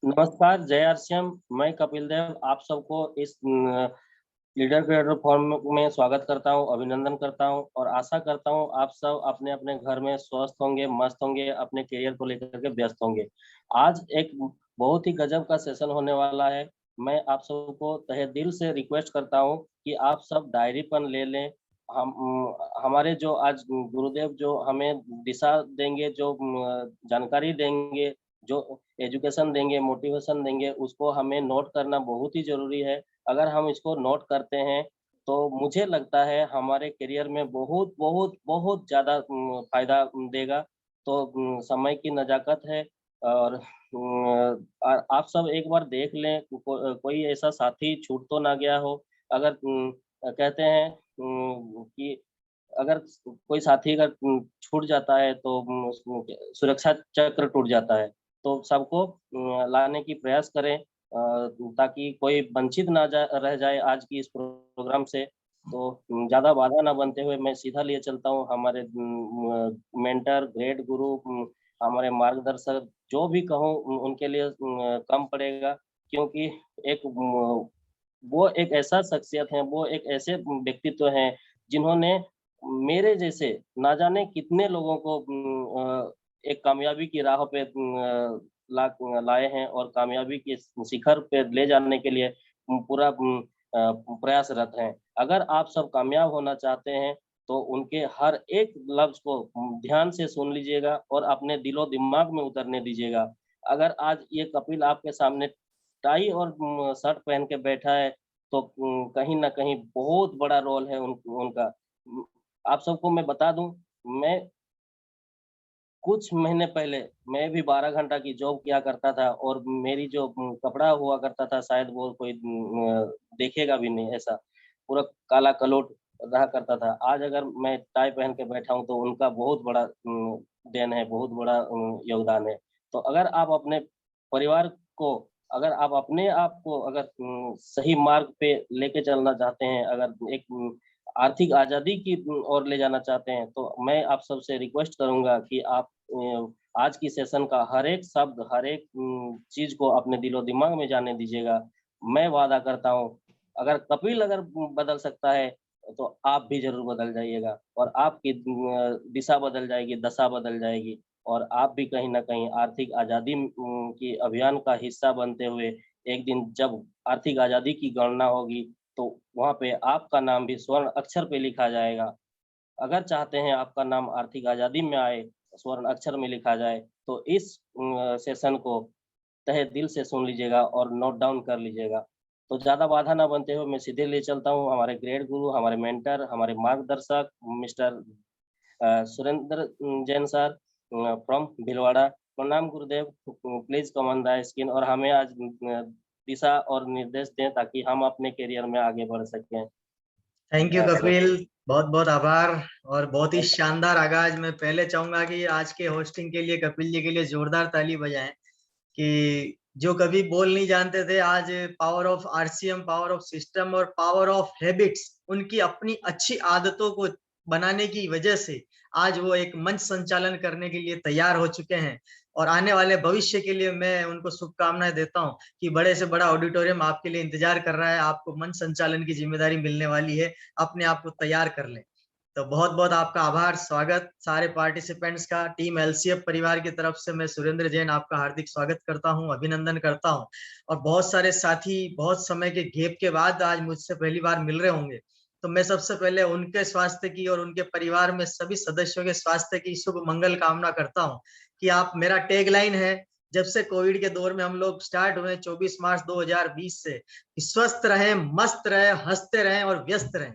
नमस्कार, जय आरसीएम। मैं कपिल देव आप सबको इस लीडर क्रिएटर फोरम में स्वागत करता हूं, अभिनंदन करता हूं और आशा करता हूं आप सब अपने-अपने घर में स्वस्थ होंगे, मस्त होंगे, अपने करियर को लेकर के व्यस्त होंगे। आज एक बहुत ही गजब का सेशन होने वाला है। मैं आप सबको तहे दिल से रिक्वेस्ट करता हूं कि आप सब डायरी पेन ले लें। हमारे जो आज गुरुदेव जो हमें दिशा देंगे, जो जानकारी देंगे, जो एजुकेशन देंगे, मोटिवेशन देंगे, उसको हमें नोट करना बहुत ही ज़रूरी है। अगर हम इसको नोट करते हैं, तो मुझे लगता है हमारे करियर में बहुत, बहुत, बहुत ज़्यादा फ़ायदा देगा। तो समय की नज़ाकत है और आप सब एक बार देख लें, कोई ऐसा साथी छूट तो ना गया हो। अगर कहते हैं कि अगर कोई साथी अगर छूट जाता है तो सुरक्षा चक्र टूट जाता है। तो सबको लाने की प्रयास करें ताकि कोई वंचित ना रह जाए आज की इस प्रोग्राम से। तो ज़्यादा बाधा ना बनते हुए मैं सीधा लिए चलता हूँ हमारे मेंटर, ग्रेट गुरु हमारे मार्गदर्शक जो भी कहूँ उनके लिए कम पड़ेगा क्योंकि एक वो एक ऐसा शख्सियत है, वो एक ऐसे व्यक्तित्व हैं जिन्होंने मेरे जैसे ना जाने कितने लोगों को एक कामयाबी की राह पे लाए हैं और कामयाबी के शिखर पे ले जाने के लिए पूरा प्रयासरत हैं। अगर आप सब कामयाब होना चाहते हैं, तो उनके हर एक लफ्ज़ को ध्यान से सुन लीजिएगा और अपने दिलो-दिमाग में उतरने दीजिएगा। अगर आज ये कपिल आपके सामने टाई और शर्ट पहन के बैठा है, तो कहीं न कहीं बहुत बड़ा रोल है उनका। आप सबको मैं बता दूँ, मैं कुछ महीने पहले मैं भी 12 घंटा की जॉब किया करता था और मेरी जो कपड़ा हुआ करता था शायद वो कोई देखेगा भी नहीं ऐसा, पूरा काला कलोट रहा करता था। आज अगर मैं टाई पहन के बैठा हूँ तो उनका बहुत बड़ा देन है, बहुत बड़ा योगदान है। तो अगर आप अपने परिवार को अगर आप अपने आप को अगर सही मार्ग पे लेके चलना चाहते हैं, अगर एक आर्थिक आज़ादी की ओर ले जाना चाहते हैं, तो मैं आप सबसे रिक्वेस्ट करूँगा कि आप आज की सेशन का हर एक शब्द, हर एक चीज़ को अपने दिलो-दिमाग में जाने दीजिएगा। मैं वादा करता हूँ, अगर कपिल अगर बदल सकता है, तो आप भी ज़रूर बदल जाइएगा और आपकी दिशा बदल जाएगी, दशा बदल जाएगी और आप भी कहीं न कहीं आर्थिक आज़ादी की अभियान का हिस्सा बनते हुए, एक दिन जब आर्थिक आज़ादी की गणना होगी, तो वहाँ पे आपका नाम भी स्वर्ण अक्षर पे लिखा जाएगा। अगर चाहते हैं आपका नाम आर्थिक आज़ादी में आए, स्वर्ण अक्षर में लिखा जाए, तो इस सेशन को तहे दिल से सुन लीजिएगा और नोट डाउन कर लीजिएगा। तो ज़्यादा बाधा ना बनते हुए मैं सीधे ले चलता हूँ हमारे ग्रेट गुरु, हमारे मेंटर, हमारे मार्गदर्शक mister Surendra Jain sir from Bhilwara. प्रणाम गुरुदेव, please come on the screen और हमें आज दिशा और निर्देश दें ताकि हम अपने करियर में आगे बढ़ सकें। थैंक यू कपिल, बहुत बहुत आभार और बहुत ही शानदार आगाज। मैं पहले चाहूंगा कि आज के होस्टिंग के लिए कपिल जी के लिए जोरदार ताली बजाएं कि जो कभी बोल नहीं जानते थे, आज power of RCM, power of system और पावर ऑफ हैबिट्स, उनकी अपनी अच्छी आदतों को बनाने की वजह से आज वो एक मंच संचालन करने के लिए तैयार हो चुके हैं। और आने वाले भविष्य के लिए मैं उनको शुभकामनाएं देता हूं कि बड़े से बड़ा ऑडिटोरियम आपके लिए इंतजार कर रहा है, आपको मंच संचालन की जिम्मेदारी मिलने वाली है, अपने आप को तैयार कर लें। तो बहुत बहुत आपका आभार, स्वागत सारे पार्टिसिपेंट्स का। टीम एलसीएफ परिवार की तरफ से मैं सुरेंद्र जैन आपका हार्दिक स्वागत करता हूं, अभिनंदन करता हूं। और बहुत सारे साथी बहुत समय के गैप के बाद आज मुझसे पहली बार मिल रहे होंगे, तो मैं सबसे पहले उनके स्वास्थ्य की और उनके परिवार में सभी सदस्यों के स्वास्थ्य की शुभ मंगल कामना करता हूं कि आप, मेरा टैगलाइन है जब से कोविड के दौर में हम लोग स्टार्ट हुए 24 मार्च 2020 से, स्वस्थ रहें, मस्त रहें, हंसते रहें और व्यस्त रहें।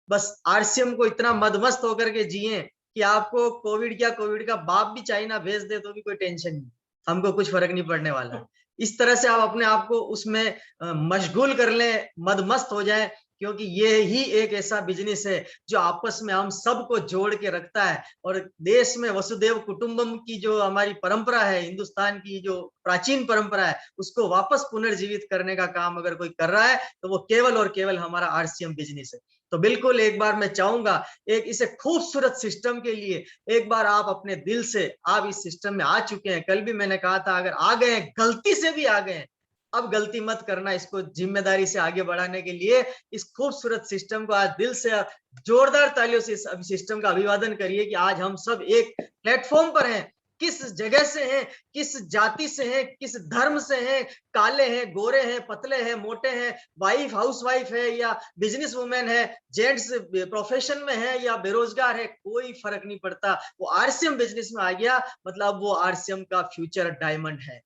बस आरसीएम को इतना मदमस्त होकर के जिए कि आपको कोविड का बाप भी चाइना भेज दे तो भी कोई टेंशन नहीं, हमको कुछ फर्क नहीं पड़ने वाला। इस तरह से आप अपने आप को उसमें मशगूल कर लें, मदमस्त हो जाए, क्योंकि ये ही एक ऐसा बिजनेस है जो आपस में हम सबको जोड़ के रखता है। और देश में वसुदेव कुटुंबम की जो हमारी परंपरा है, हिंदुस्तान की जो प्राचीन परंपरा है, उसको वापस पुनर्जीवित करने का काम अगर कोई कर रहा है तो वो केवल और केवल हमारा आरसीएम बिजनेस है। तो बिल्कुल एक बार मैं चाहूंगा एक इसे खूबसूरत सिस्टम के लिए एक बार आप अपने दिल से, आप इस सिस्टम में आ चुके हैं, कल भी मैंने कहा था अगर आ गए हैं, गलती से भी आ गए हैं, अब गलती मत करना, इसको जिम्मेदारी से आगे बढ़ाने के लिए इस खूबसूरत सिस्टम को आज दिल से जोरदार तालियों से इस सिस्टम का अभिवादन करिए कि आज हम सब एक प्लेटफॉर्म पर हैं। किस जगह से हैं, किस जाति से हैं, किस धर्म से हैं, काले हैं, गोरे हैं, पतले हैं, मोटे हैं, वाइफ हाउस वाइफ है या बिजनेस वुमेन है, जेंट्स प्रोफेशन में है या बेरोजगार है, कोई फर्क नहीं पड़ता। वो आरसीएम बिजनेस में आ गया मतलब वो आरसीएम का फ्यूचर डायमंड है।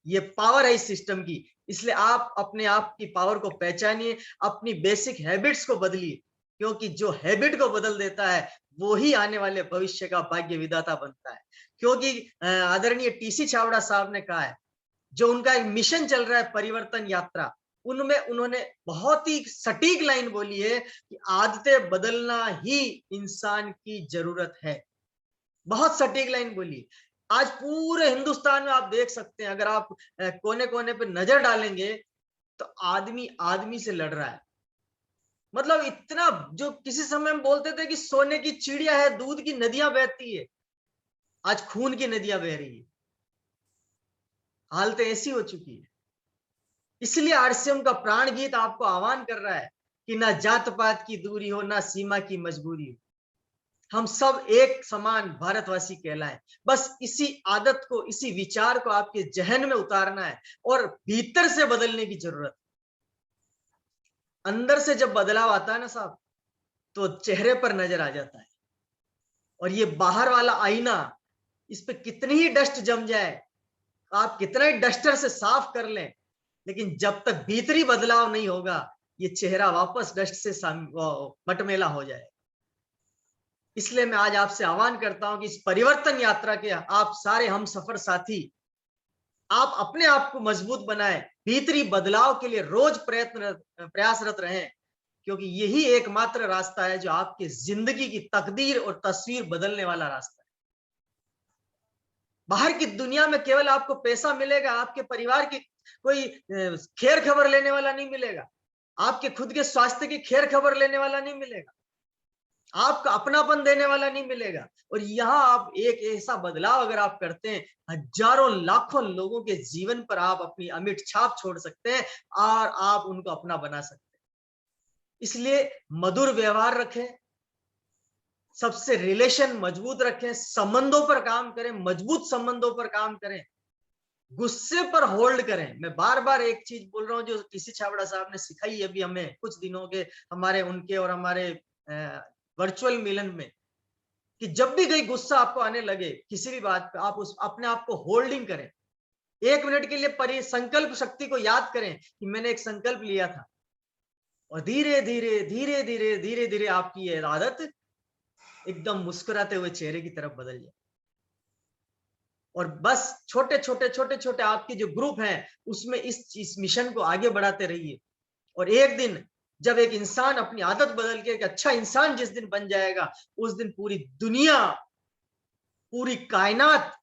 ये पावर है इस सिस्टम की। इसलिए आप अपने आप की पावर को पहचानिए, अपनी बेसिक हैबिट्स को बदलिए, क्योंकि जो हैबिट को बदल देता है वो ही आने वाले भविष्य का भाग्य विधाता बनता है। क्योंकि आदरणीय टीसी छाबड़ा साहब ने कहा है, जो उनका एक मिशन चल रहा है परिवर्तन यात्रा, उनमें उन्होंने बहुत ही सटीक लाइन बोली है कि आदतें बदलना ही इंसान की जरूरत है। बहुत सटीक लाइन बोली। आज पूरे हिंदुस्तान में आप देख सकते हैं, अगर आप कोने कोने पे नजर डालेंगे तो आदमी आदमी से लड़ रहा है। मतलब इतना, जो किसी समय हम बोलते थे कि सोने की चिड़िया है, दूध की नदियां बहती है, आज खून की नदियां बह रही है। हालत ऐसी हो चुकी है। इसलिए आरसीएम का प्राण गीत आपको आह्वान कर रहा है कि ना जात पात की दूरी हो, ना सीमा की मजबूरी हो, हम सब एक समान भारतवासी कहलाएं। बस इसी आदत को, इसी विचार को आपके जहन में उतारना है और भीतर से बदलने की जरूरत। अंदर से जब बदलाव आता है ना साहब, तो चेहरे पर नजर आ जाता है। और ये बाहर वाला आईना, इस पे कितनी ही डस्ट जम जाए, आप कितना ही डस्टर से साफ कर लें, लेकिन जब तक भीतरी बदलाव नहीं होगा, ये चेहरा वापस डस्ट से मटमेला हो जाए। इसलिए मैं आज आपसे आह्वान करता हूं कि इस परिवर्तन यात्रा के आप सारे हम सफर साथी, आप अपने आप को मजबूत बनाएं, भीतरी बदलाव के लिए रोज प्रयासरत रहें, क्योंकि यही एकमात्र रास्ता है जो आपकी जिंदगी की तकदीर और तस्वीर बदलने वाला रास्ता है। बाहर की दुनिया में केवल आपको पैसा मिलेगा, आपके परिवार की कोई खैर खबर लेने वाला नहीं मिलेगा, आपके खुद के स्वास्थ्य की खैर खबर लेने वाला नहीं मिलेगा, आपका अपनापन देने वाला नहीं मिलेगा। और यहाँ आप एक ऐसा बदलाव अगर आप करते हैं, हजारों लाखों लोगों के जीवन पर आप अपनी अमिट छाप छोड़ सकते हैं और आप उनको अपना बना सकते हैं। इसलिए मधुर व्यवहार रखें, सबसे रिलेशन मजबूत रखें, संबंधों पर काम करें, मजबूत संबंधों पर काम करें, गुस्से पर होल्ड करें। मैं बार बार एक चीज बोल रहा हूं जो टीसी छाबड़ा साहब ने सिखाई अभी हमें कुछ दिनों के हमारे उनके और हमारे वर्चुअल मिलन में, कि जब भी कोई गुस्सा आपको आने लगे किसी भी बात पे, आप उस अपने आप को होल्डिंग करें, 1 मिनट के लिए संकल्प शक्ति को याद करें कि मैंने एक संकल्प लिया था, और धीरे धीरे धीरे धीरे धीरे धीरे आपकी ये आदत एकदम मुस्कुराते हुए चेहरे की तरफ बदल जाए। और बस छोटे छोटे छोटे छोटे आपके जो ग्रुप हैं उसमें इस मिशन को आगे बढ़ाते रहिए। और एक दिन जब एक इंसान अपनी आदत बदल के एक अच्छा इंसान जिस दिन बन जाएगा, उस दिन पूरी दुनिया, पूरी कायनात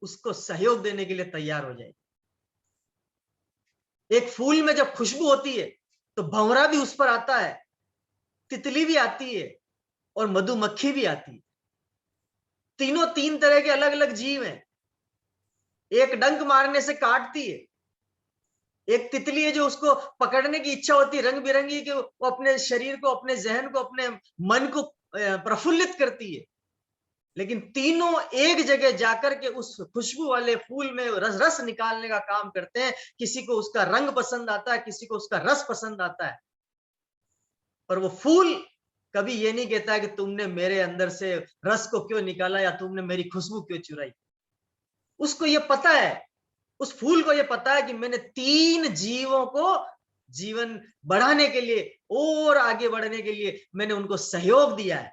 उसको सहयोग देने के लिए तैयार हो जाएगी। एक फूल में जब खुशबू होती है तो भंवरा भी उस पर आता है, तितली भी आती है और मधुमक्खी भी आती है। तीनों 3 तरह के अलग अलग जीव हैं। एक डंक मारने से काटती है, एक तितली है जो उसको पकड़ने की इच्छा होती है रंग बिरंगी, कि वो अपने शरीर को, अपने जहन को, अपने मन को प्रफुल्लित करती है। लेकिन तीनों एक जगह जाकर के उस खुशबू वाले फूल में रस रस निकालने का काम करते हैं। किसी को उसका रंग पसंद आता है, किसी को उसका रस पसंद आता है, पर वो फूल कभी ये नहीं कहता है कि तुमने मेरे अंदर से रस को क्यों निकाला या तुमने मेरी खुशबू क्यों चुराई। उसको ये पता है, उस फूल को ये पता है कि मैंने 3 जीवों को जीवन बढ़ाने के लिए और आगे बढ़ने के लिए मैंने उनको सहयोग दिया है।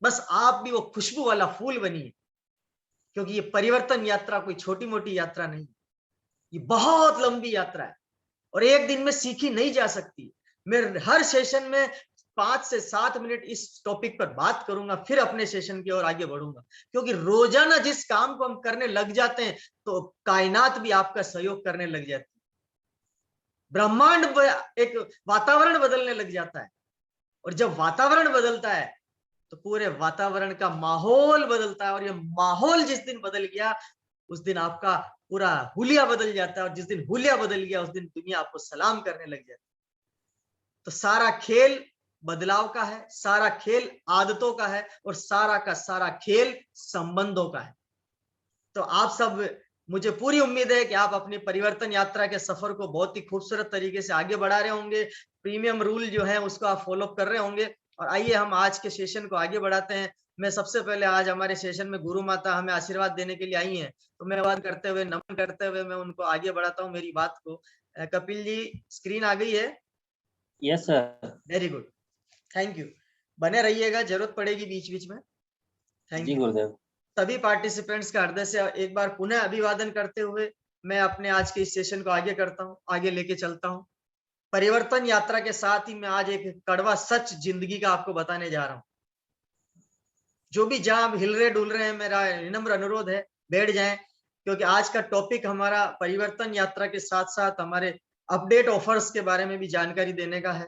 बस आप भी वो खुशबू वाला फूल बनिए, क्योंकि ये परिवर्तन यात्रा कोई छोटी मोटी यात्रा नहीं, ये बहुत लंबी यात्रा है और एक दिन में सीखी नहीं जा सकती। मैं हर सेशन में 5 से 7 मिनट इस टॉपिक पर बात करूंगा, फिर अपने सेशन की ओर आगे बढ़ूंगा, क्योंकि रोजाना जिस काम को हम करने लग जाते हैं तो कायनात भी आपका सहयोग करने लग जाती है, ब्रह्मांड एक वातावरण बदलने लग जाता है। और जब वातावरण बदलता है तो पूरे वातावरण का माहौल बदलता है, और ये माहौल जिस दिन बदल गया उस दिन आपका पूरा हुलिया बदल जाता है, और जिस दिन हुलिया बदल गया उस दिन दुनिया आपको सलाम करने लग जाती है। तो सारा खेल बदलाव का है, सारा खेल आदतों का है, और सारा का सारा खेल संबंधों का है। तो आप सब, मुझे पूरी उम्मीद है कि आप अपनी परिवर्तन यात्रा के सफर को बहुत ही खूबसूरत तरीके से आगे बढ़ा रहे होंगे। प्रीमियम रूल जो है उसको आप फॉलो कर रहे होंगे। और आइए हम आज के सेशन को आगे बढ़ाते हैं। मैं सबसे पहले, आज हमारे सेशन में गुरु माता हमें आशीर्वाद देने के लिए आई हैं, तो मैं बात करते हुए, नमन करते हुए मैं उनको आगे बढ़ाता हूँ मेरी बात को। कपिल जी, स्क्रीन आ गई है? Yes sir. Very good, thank you. बने रहिएगा, जरूरत पड़ेगी बीच बीच में। Thank ji you. गुरुदेव। सभी पार्टिसिपेंट्स का हृदय से एक बार पुनः अभिवादन करते हुए मैं अपने आज के इस सेशन को आगे करता हूँ, आगे लेके चलता हूँ। परिवर्तन यात्रा के साथ ही मैं आज एक कड़वा सच जिंदगी का आपको बताने जा रहा हूँ। जो भी जहां हिल रहे डुल रहे हैं, मेरा विनम्र अनुरोध है बैठ जाएं, क्योंकि आज का टॉपिक हमारा परिवर्तन यात्रा के साथ साथ हमारे अपडेट ऑफर्स के बारे में भी जानकारी देने का है।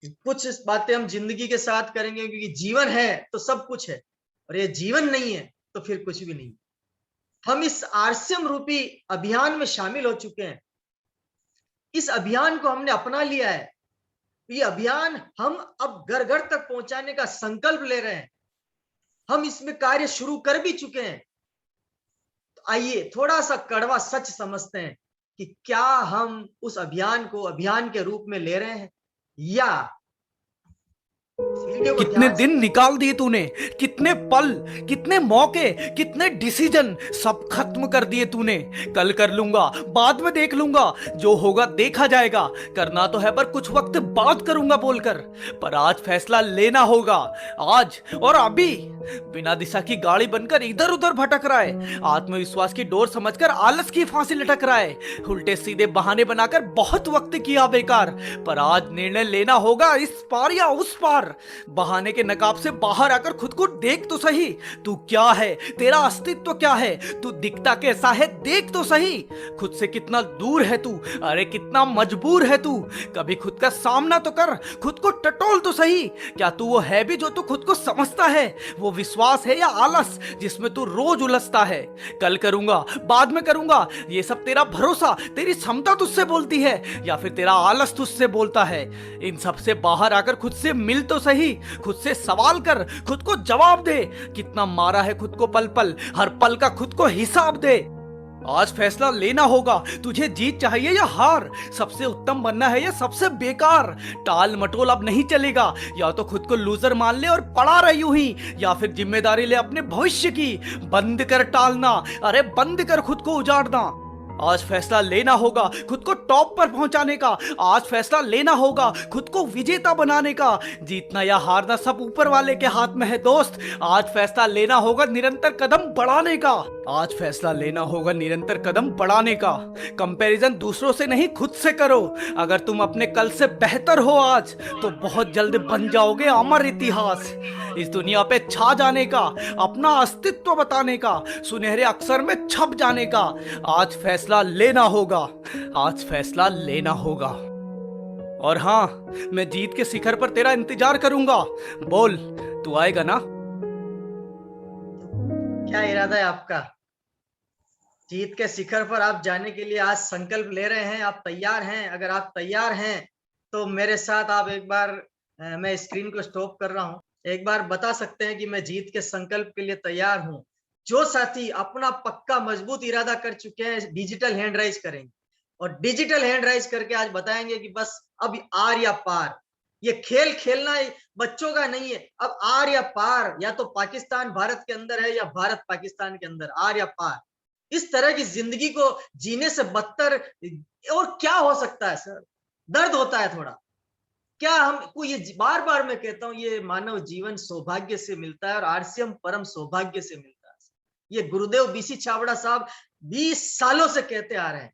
कुछ बातें हम जिंदगी के साथ करेंगे, क्योंकि जीवन है तो सब कुछ है, और ये जीवन नहीं है तो फिर कुछ भी नहीं। हम इस आरसीएम रूपी अभियान में शामिल हो चुके हैं। इस अभियान को हमने अपना लिया है। ये अभियान हम अब घर घर तक पहुंचाने का संकल्प ले रहे हैं। हम इसमें कार्य शुरू कर भी चुके हैं। तो आइए थोड़ा सा कड़वा सच समझते हैं कि क्या हम उस अभियान को अभियान के रूप में ले रहे हैं, या कितने दिन निकाल दिए तूने, कितने पल, कितने मौके, कितने डिसीजन सब खत्म कर दिए तूने। कल कर लूंगा, बाद में देख लूंगा, जो होगा देखा जाएगा, करना तो है पर कुछ वक्त बाद करूंगा बोलकर। पर आज फैसला लेना होगा, आज और अभी। बिना दिशा की गाड़ी बनकर इधर उधर भटक रहा है, आत्मविश्वास की डोर समझकर आलस की फांसी लटक रहा है, उल्टे सीधे बहाने बनाकर बहुत वक्त किया बेकार। पर आज निर्णय लेना होगा, इस पार या उस पार। बहाने के नकाब से बाहर आकर खुद को देख तो सही, तू क्या है, तेरा अस्तित्व क्या है, तू दिखता कैसा है देख तो सही। खुद से कितना दूर है तू, अरे कितना मजबूर है तू। कभी खुद का सामना तो कर, खुद को टटोल तो सही। क्या तू वो है भी जो तू खुद को समझता है? वो विश्वास है या आलस जिसमें तू रोज उलझता है? कल करूंगा, बाद में करूंगा, ये सब तेरा भरोसा, तेरी क्षमता तुझसे बोलती है, या फिर तेरा आलस तुझसे बोलता है? इन सब से बाहर आकर खुद से मिल तो सही, खुद से सवाल कर, खुद को जवाब दे। कितना मारा है खुद को पल पल, हर पल का खुद को हिसाब दे। आज फैसला लेना होगा, तुझे जीत चाहिए या हार, सबसे उत्तम बनना है या सबसे बेकार। टाल मटोल अब नहीं चलेगा, या तो खुद को लूजर मान ले और पड़ा रहे यूं ही, या फिर जिम्मेदारी ले अपने भविष्य की। बंद कर टालना, अरे बंद कर खुद को उजाड़ना। आज फैसला लेना होगा खुद को टॉप पर पहुंचाने का। आज फैसला लेना होगा खुद को विजेता बनाने का। जीतना या हारना सब ऊपर वाले के हाथ में है दोस्त। आज फैसला लेना होगा निरंतर कदम बढ़ाने का। आज फैसला लेना होगा निरंतर कदम बढ़ाने का। कंपैरिजन दूसरों से नहीं, खुद से करो। अगर तुम अपने कल से बेहतर हो आज, तो बहुत जल्द बन जाओगे अमर इतिहास। इस दुनिया पे छा जाने का, अपना अस्तित्व बताने का, सुनहरे अक्षर में छप जाने का। आज फैसला लेना होगा, आज फैसला लेना होगा। और हाँ, मैं जीत के शिखर पर तेरा इंतजार करूंगा। बोल, तू आएगा ना? क्या इरादा है आपका? जीत के शिखर पर आप जाने के लिए आज संकल्प ले रहे हैं? आप तैयार हैं? अगर आप तैयार हैं तो मेरे साथ आप एक बार, मैं स्क्रीन को स्टॉप कर रहा हूं, एक बार बता सकते हैं कि मैं जीत के संकल्प के लिए तैयार हूं। जो साथी अपना पक्का मजबूत इरादा कर चुके हैं, डिजिटल हैंड राइज करेंगे, और डिजिटल हैंड राइज करके आज बताएंगे कि बस अब आर या पार। ये खेल खेलना बच्चों का नहीं है, अब आर या पार। या तो पाकिस्तान भारत के अंदर है या भारत पाकिस्तान के अंदर, आर या पार। इस तरह की जिंदगी को जीने से बदतर और क्या हो सकता है सर? दर्द होता है थोड़ा। क्या हमको, ये बार बार मैं कहता हूं, ये मानव जीवन सौभाग्य से मिलता है और आरसीएम परम सौभाग्य से मिलता है। ये गुरुदेव बीसी छाबड़ा साहब 20 सालों से कहते आ रहे हैं,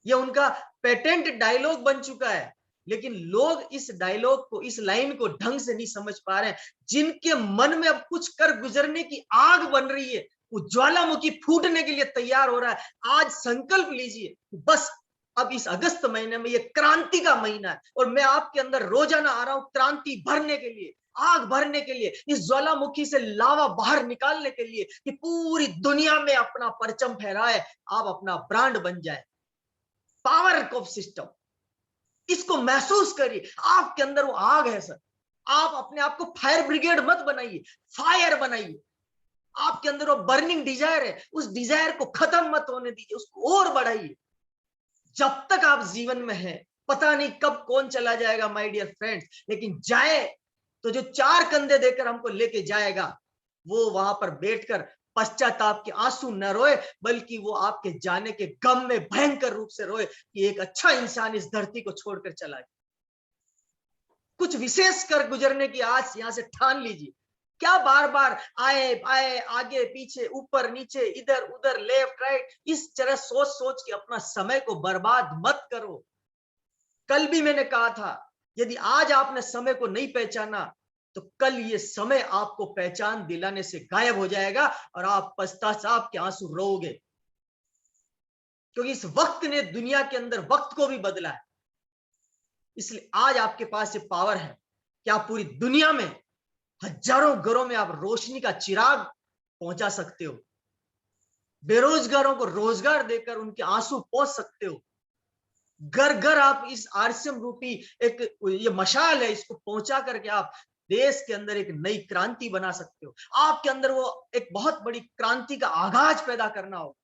ये उनका पेटेंट डायलॉग बन चुका है। लेकिन लोग इस डायलॉग को, इस लाइन को ढंग से नहीं समझ पा रहे हैं। जिनके मन में अब कुछ कर गुजरने की आग बन रही है, वो ज्वालामुखी फूटने के लिए तैयार हो रहा है। आज संकल्प लीजिए, बस अब इस अगस्त महीने में ये क्रांति का महीना है और मैं आपके अंदर रोजाना आ रहा हूं क्रांति भरने के लिए, आग भरने के लिए, इस ज्वालामुखी से लावा बाहर निकालने के लिए कि पूरी दुनिया में अपना परचम फहराए, आप अपना ब्रांड बन जाए। पावर ऑफ सिस्टम, इसको महसूस करिए, आपके अंदर वो आग है सर। आप अपने आप को फायर ब्रिगेड मत बनाइए, फायर बनाइए। आपके अंदर वो बर्निंग डिजायर है, उस डिजायर को खत्म मत होने दीजिए, उसको और बढ़ाइए। जब तक आप जीवन में हैं, पता नहीं कब कौन चला जाएगा माय डियर फ्रेंड्स, लेकिन जाए तो जो 4 कंधे देकर हमको लेके जाएगा, वो वहां पर बैठकर पश्चाताप के आंसू न रोए, बल्कि वो आपके जाने के गम में भयंकर रूप से रोए कि एक अच्छा इंसान इस धरती को छोड़कर चला गया। कुछ विशेष कर गुजरने की आज यहां से ठान लीजिए। क्या बार बार आए आए, आगे पीछे, ऊपर नीचे, इधर उधर, लेफ्ट राइट, इस तरह सोच सोच के अपना समय को बर्बाद मत करो। कल भी मैंने कहा था, यदि आज आपने समय को नहीं पहचाना तो कल ये समय आपको पहचान दिलाने से गायब हो जाएगा और आप पश्चाताप के आंसू रोओगे, क्योंकि इस वक्त ने दुनिया के अंदर वक्त को भी बदला है। इसलिए आज आपके पास ये पावर है कि आप पूरी दुनिया में हजारों घरों में आप रोशनी का चिराग पहुंचा सकते हो, बेरोजगारों को रोजगार देकर उनके आंसू पोंछ सकते हो। घर घर आप इस आरसीएम रूपी एक ये मशाल है, इसको पहुंचा करके आप देश के अंदर एक नई क्रांति बना सकते हो। आपके अंदर वो एक बहुत बड़ी क्रांति का आगाज पैदा करना होगा,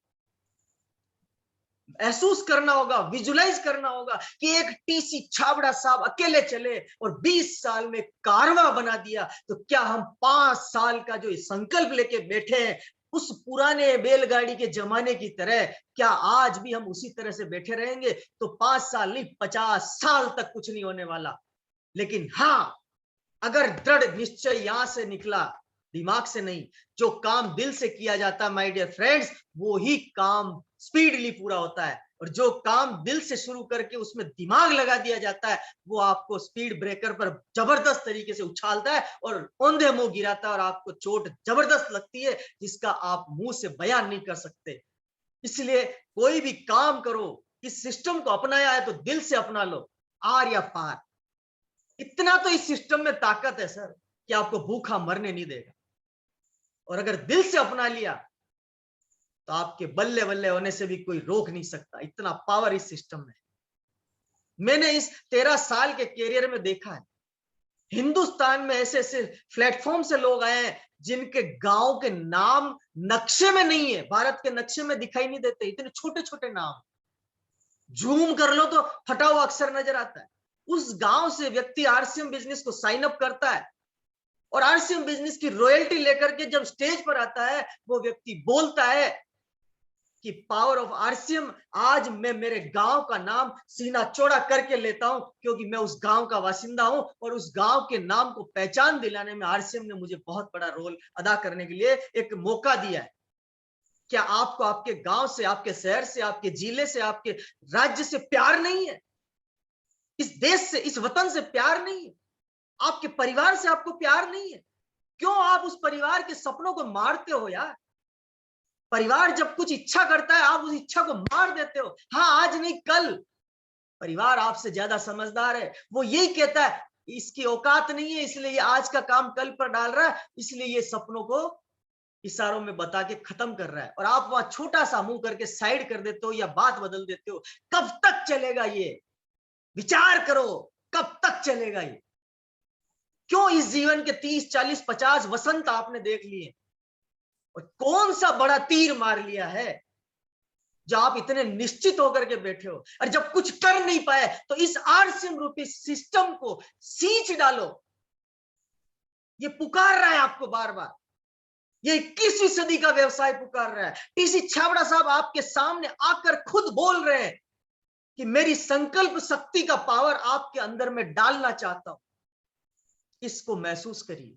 महसूस करना होगा, विजुलाइज करना होगा कि एक टीसी छाबड़ा साहब अकेले चले और 20 साल में कारवां बना दिया, तो क्या हम 5 साल का जो संकल्प लेके बैठे हैं उस पुराने बैलगाड़ी के जमाने की तरह, क्या आज भी हम उसी तरह से बैठे रहेंगे? तो 5 साल नहीं, 50 साल तक कुछ नहीं होने वाला। लेकिन हाँ, अगर दृढ़ निश्चय यहां से निकला, दिमाग से नहीं, जो काम दिल से किया जाता है माय डियर फ्रेंड्स, वो ही काम स्पीडली पूरा होता है। और जो काम दिल से शुरू करके उसमें दिमाग लगा दिया जाता है, वो आपको स्पीड ब्रेकर पर जबरदस्त तरीके से उछालता है और औंधे मुंह गिराता है और आपको चोट जबरदस्त लगती है, जिसका आप मुंह से बयान नहीं कर सकते। इसलिए कोई भी काम करो, इस सिस्टम को अपनाया है तो दिल से अपना लो, आर या पार। इतना तो इस सिस्टम में ताकत है सर कि आपको भूखा मरने नहीं देगा। और अगर दिल से अपना लिया तो आपके बल्ले बल्ले होने से भी कोई रोक नहीं सकता, इतना पावर इस सिस्टम में। मैंने इस 13 साल के कैरियर में देखा है, हिंदुस्तान में ऐसे ऐसे प्लेटफॉर्म से लोग आए हैं जिनके गांव के नाम नक्शे में नहीं है, भारत के नक्शे में दिखाई नहीं देते, इतने छोटे छोटे नाम, जूम कर लो तो फटा हुआ अक्षर नजर आता है। उस गांव से व्यक्ति आरसीएम बिजनेस को साइन अप करता है और आरसीएम बिजनेस की रॉयल्टी लेकर के जब स्टेज पर आता है, वो व्यक्ति बोलता है कि पावर ऑफ आरसीएम, आज मैं मेरे गांव का नाम सीना चौड़ा करके लेता हूं, क्योंकि मैं उस गांव का वासिंदा हूं और उस गांव के नाम को पहचान दिलाने में आरसीएम ने मुझे बहुत बड़ा रोल अदा करने के लिए एक मौका दिया है। क्या आपको आपके गांव से, आपके शहर से, आपके जिले से, आपके राज्य से प्यार नहीं है? इस देश से, इस वतन से प्यार नहीं है? आपके परिवार से आपको प्यार नहीं है? क्यों आप उस परिवार के सपनों को मारते हो यार? परिवार जब कुछ इच्छा करता है, आप उस इच्छा को मार देते हो। हाँ, आज नहीं कल। परिवार आपसे ज्यादा समझदार है, वो यही कहता है इसकी औकात नहीं है, इसलिए ये आज का काम कल पर डाल रहा है, इसलिए ये सपनों को इशारों में बता के खत्म कर रहा है, और आप वहां छोटा सा मुंह करके साइड कर देते हो या बात बदल देते हो। कब तक चलेगा ये? विचार करो, कब तक चलेगा ये? क्यों इस जीवन के 30, 40, 50 वसंत आपने देख लिए और कौन सा बड़ा तीर मार लिया है जो आप इतने निश्चित होकर के बैठे हो? और जब कुछ कर नहीं पाए तो इस आरसीएम रूपी सिस्टम को सींच डालो। ये पुकार रहा है आपको बार बार, ये 21वीं सदी का व्यवसाय पुकार रहा है। टीसी छाबड़ा साहब आपके सामने आकर खुद बोल रहे हैं कि मेरी संकल्प शक्ति का पावर आपके अंदर में डालना चाहता हूं। इसको महसूस करिए,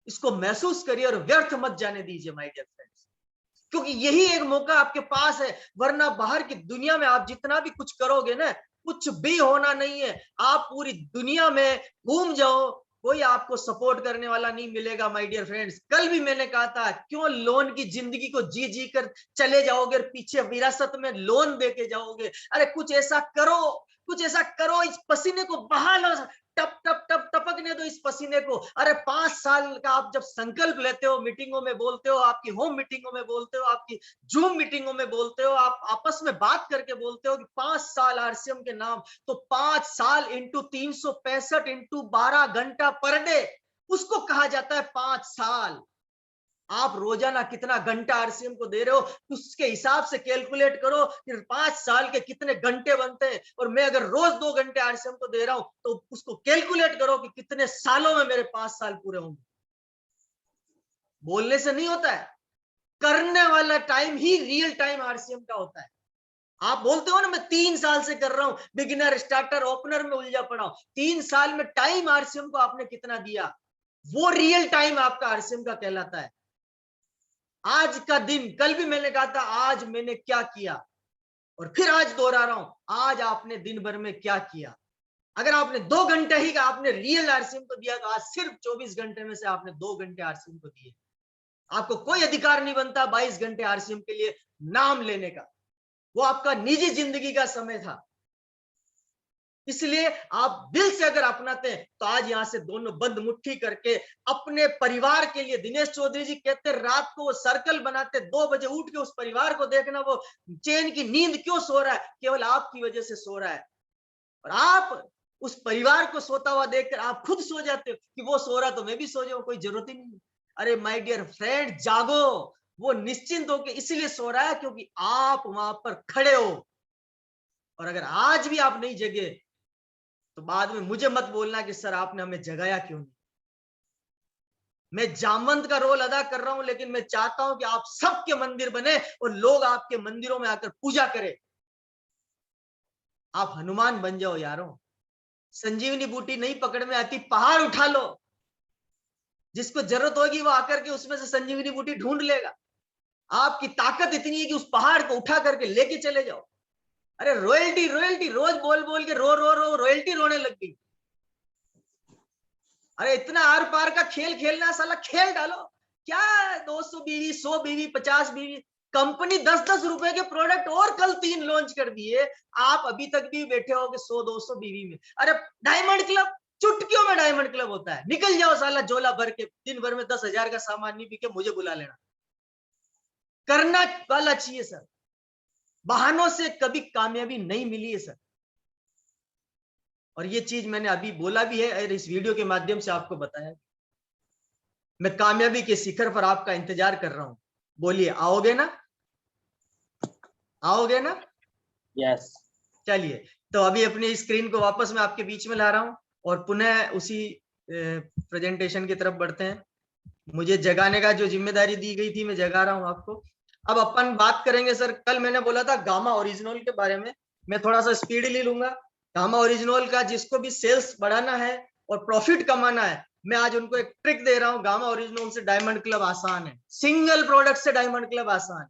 इसको महसूस करिए और व्यर्थ मत जाने दीजिए माय डियर फ्रेंड्स, क्योंकि यही एक मौका आपके पास है। वरना बाहर की दुनिया में आप जितना भी कुछ करोगे ना, कुछ भी होना नहीं है। आप पूरी दुनिया में घूम जाओ, कोई आपको सपोर्ट करने वाला नहीं मिलेगा माय डियर फ्रेंड्स। कल भी मैंने कहा था, क्यों लोन की जिंदगी को जी जी कर चले जाओगे और पीछे विरासत में लोन दे के जाओगे। अरे कुछ ऐसा करो, कुछ ऐसा करो, इस पसीने को बहा लो, टप टप टप टपकने दो इस पसीने को। अरे 5 साल का आप जब संकल्प लेते हो, मीटिंगों में बोलते हो, आपकी होम मीटिंगों में बोलते हो, आपकी जूम मीटिंगों में बोलते हो, आप आपस में बात करके बोलते हो कि 5 साल आरसीएम के नाम, तो 5 साल इंटू 365 इंटू 12 घंटा पर डे, उसको कहा जाता है 5 साल। आप रोजाना कितना घंटा आरसीएम को दे रहे हो, उसके हिसाब से कैलकुलेट करो कि 5 साल के कितने घंटे बनते हैं। और मैं अगर रोज 2 घंटे आरसीएम को दे रहा हूं तो उसको कैलकुलेट करो कि कितने सालों में मेरे 5 साल पूरे होंगे। बोलने से नहीं होता है, करने वाला टाइम ही रियल टाइम आरसीएम का होता है। आप बोलते हो ना मैं 3 साल से कर रहा हूं, बिगिनर स्टार्टर ओपनर में उलझा पड़ा हूं। 3 साल में टाइम आरसीएम को आपने कितना दिया, वो रियल टाइम आपका आरसीएम का कहलाता है। आज का दिन, कल भी मैंने कहा था आज मैंने क्या किया, और फिर आज दोहरा रहा हूं, आज आपने दिन भर में क्या किया। अगर आपने 2 घंटे ही का आपने रियल आरसीएम को दिया, तो आज सिर्फ 24 घंटे में से आपने 2 घंटे आरसीएम को दिए। आपको कोई अधिकार नहीं बनता 22 घंटे आरसीएम के लिए नाम लेने का, वो आपका निजी जिंदगी का समय था। इसलिए आप दिल से अगर अपनाते हैं तो आज यहां से दोनों बंद मुट्ठी करके अपने परिवार के लिए, दिनेश चौधरी जी कहते रात को वो सर्कल बनाते, 2 बजे उठ के उस परिवार को देखना, वो चैन की नींद क्यों सो रहा है, केवल आपकी वजह से सो रहा है। और आप उस परिवार को सोता हुआ देखकर आप खुद सो जाते हो कि वो सो रहा तो मैं भी सो जाऊं, कोई जरूरत ही नहीं। अरे माय डियर फ्रेंड, जागो। वो निश्चिंत होकर इसलिए सो रहा है क्योंकि आप वहां पर खड़े हो। और अगर आज भी आप नहीं जगे तो बाद में मुझे मत बोलना कि सर आपने हमें जगाया क्यों नहीं। मैं जामवंत का रोल अदा कर रहा हूं, लेकिन मैं चाहता हूं कि आप सबके मंदिर बने और लोग आपके मंदिरों में आकर पूजा करें। आप हनुमान बन जाओ यारों। संजीवनी बूटी नहीं पकड़ में आती, पहाड़ उठा लो। जिसको जरूरत होगी वो आकर के उसमें से संजीवनी बूटी ढूंढ लेगा। आपकी ताकत इतनी है कि उस पहाड़ को उठा करके लेके चले जाओ। अरे रॉयल्टी रॉयल्टी रोज बोल बोल के रो रो रो रॉयल्टी रोने लग गई। अरे इतना आर पार का खेल खेलना, साला खेल डालो। क्या 200 बीवी, 100 बीवी, 50 बीवी, कंपनी 10-10 रुपए के प्रोडक्ट और कल 3 लॉन्च कर दिए। आप अभी तक भी बैठे हो 100-200 बीवी में। अरे डायमंड क्लब, चुटकियों में डायमंड क्लब होता है। निकल जाओ साला झोला भर के, दिन भर में 10,000 का सामान नहीं बिके मुझे बुला लेना। करना वाला चाहिए सर, बहानों से कभी कामयाबी नहीं मिली है सर। और ये चीज मैंने अभी बोला भी है और इस वीडियो के माध्यम से आपको बताया। मैं कामयाबी के शिखर पर आपका इंतजार कर रहा हूं। बोलिए आओगे ना, आओगे ना? यस। चलिए, तो अभी अपनी स्क्रीन को वापस मैं आपके बीच में ला रहा हूं और पुनः उसी प्रेजेंटेशन की तरफ बढ़ते हैं। मुझे जगाने का जो जिम्मेदारी दी गई थी मैं जगा रहा हूं आपको। अब अपन बात करेंगे सर, कल मैंने बोला था गामा ओरिजिनल के बारे में, मैं थोड़ा सा स्पीड ले लूंगा। गामा ओरिजिनल का जिसको भी सेल्स बढ़ाना है और प्रॉफिट कमाना है, मैं आज उनको एक ट्रिक दे रहा हूं। गामा ओरिजिनल से डायमंड क्लब आसान है, सिंगल प्रोडक्ट से डायमंड क्लब आसान है।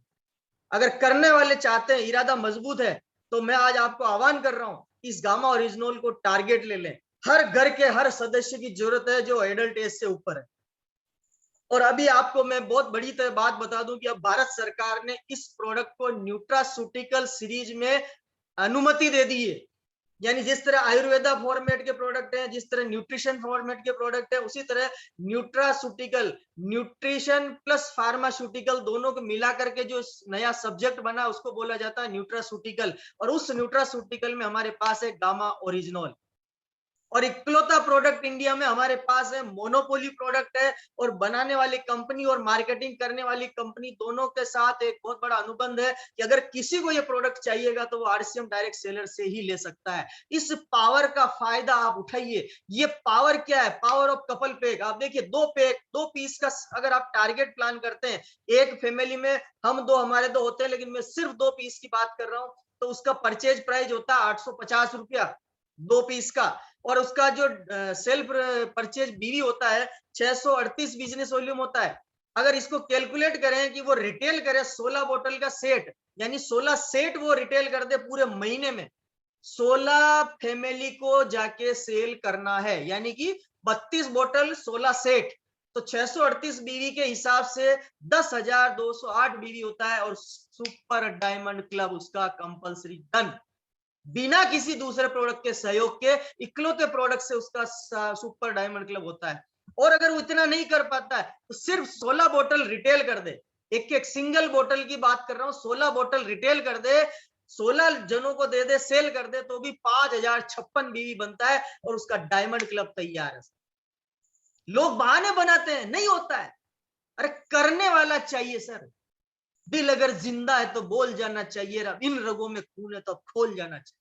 अगर करने वाले चाहते हैं, इरादा मजबूत है, तो मैं आज आपको आह्वान कर रहा हूं, इस गामा ओरिजिनल को टारगेट ले लें। हर घर के हर सदस्य की जरूरत है जो एडल्ट एज से ऊपर है। और अभी आपको मैं बहुत बड़ी तरह बात बता दूं कि अब भारत सरकार ने इस प्रोडक्ट को न्यूट्रास्यूटिकल सीरीज में अनुमति दे दी है। यानी जिस तरह आयुर्वेदा फॉर्मेट के प्रोडक्ट हैं, जिस तरह न्यूट्रिशन फॉर्मेट के प्रोडक्ट है, उसी तरह न्यूट्रास्यूटिकल, न्यूट्रिशन प्लस फार्मास्यूटिकल दोनों को मिला करके जो नया सब्जेक्ट बना उसको बोला जाता है न्यूट्रास्यूटिकल। और उस न्यूट्रास्यूटिकल में हमारे पास है गामा ओरिजिनल। और इकलौता प्रोडक्ट इंडिया में हमारे पास है, मोनोपोली प्रोडक्ट है। और बनाने वाली कंपनी और मार्केटिंग करने वाली कंपनी दोनों के साथ एक बहुत बड़ा अनुबंध है कि अगर किसी को ये प्रोडक्ट चाहिएगा तो वो आरसीएम डायरेक्ट सेलर से ही ले सकता है। इस पावर का फायदा आप उठाइए। ये पावर क्या है? Power of couple pack. आप देखिए, 2 पैक, 2 पीस का अगर आप टारगेट प्लान करते हैं, एक फैमिली में हम 2 हमारे 2 होते हैं, लेकिन मैं सिर्फ 2 पीस की बात कर रहा हूं, तो उसका परचेज प्राइस होता है 850 रुपया 2 पीस का। और उसका जो सेल्फ परचेज बीवी होता है 638 बिजनेस वॉल्यूम होता है। अगर इसको कैलकुलेट करें कि वो रिटेल करे 16 बोतल का सेट, यानी 16 सेट वो रिटेल कर दे पूरे महीने में, 16 फैमिली को जाके सेल करना है, यानी कि 32 बोतल 16 सेट, तो 638 बीवी के हिसाब से 10,208 बीवी होता है। और सुपर डायमंड क्लब उसका कंपलसरी डन, बिना किसी दूसरे प्रोडक्ट के सहयोग के इकलौते प्रोडक्ट से उसका सुपर डायमंड क्लब होता है। और अगर वो इतना नहीं कर पाता है तो सिर्फ 16 बोतल रिटेल कर दे, एक एक सिंगल बोतल की बात कर रहा हूं, 16 बोतल रिटेल कर दे, 16 जनों को दे दे, सेल कर दे, तो भी 5,056 बीवी बनता है और उसका डायमंड क्लब तैयार है। लोग बहाने बनाते हैं, नहीं होता है। अरे करने वाला चाहिए सर। दिल अगर जिंदा है तो बोल जाना चाहिए, इन रगों में खून है तो खोल जाना चाहिए।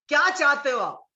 क्या चाहते हो आप?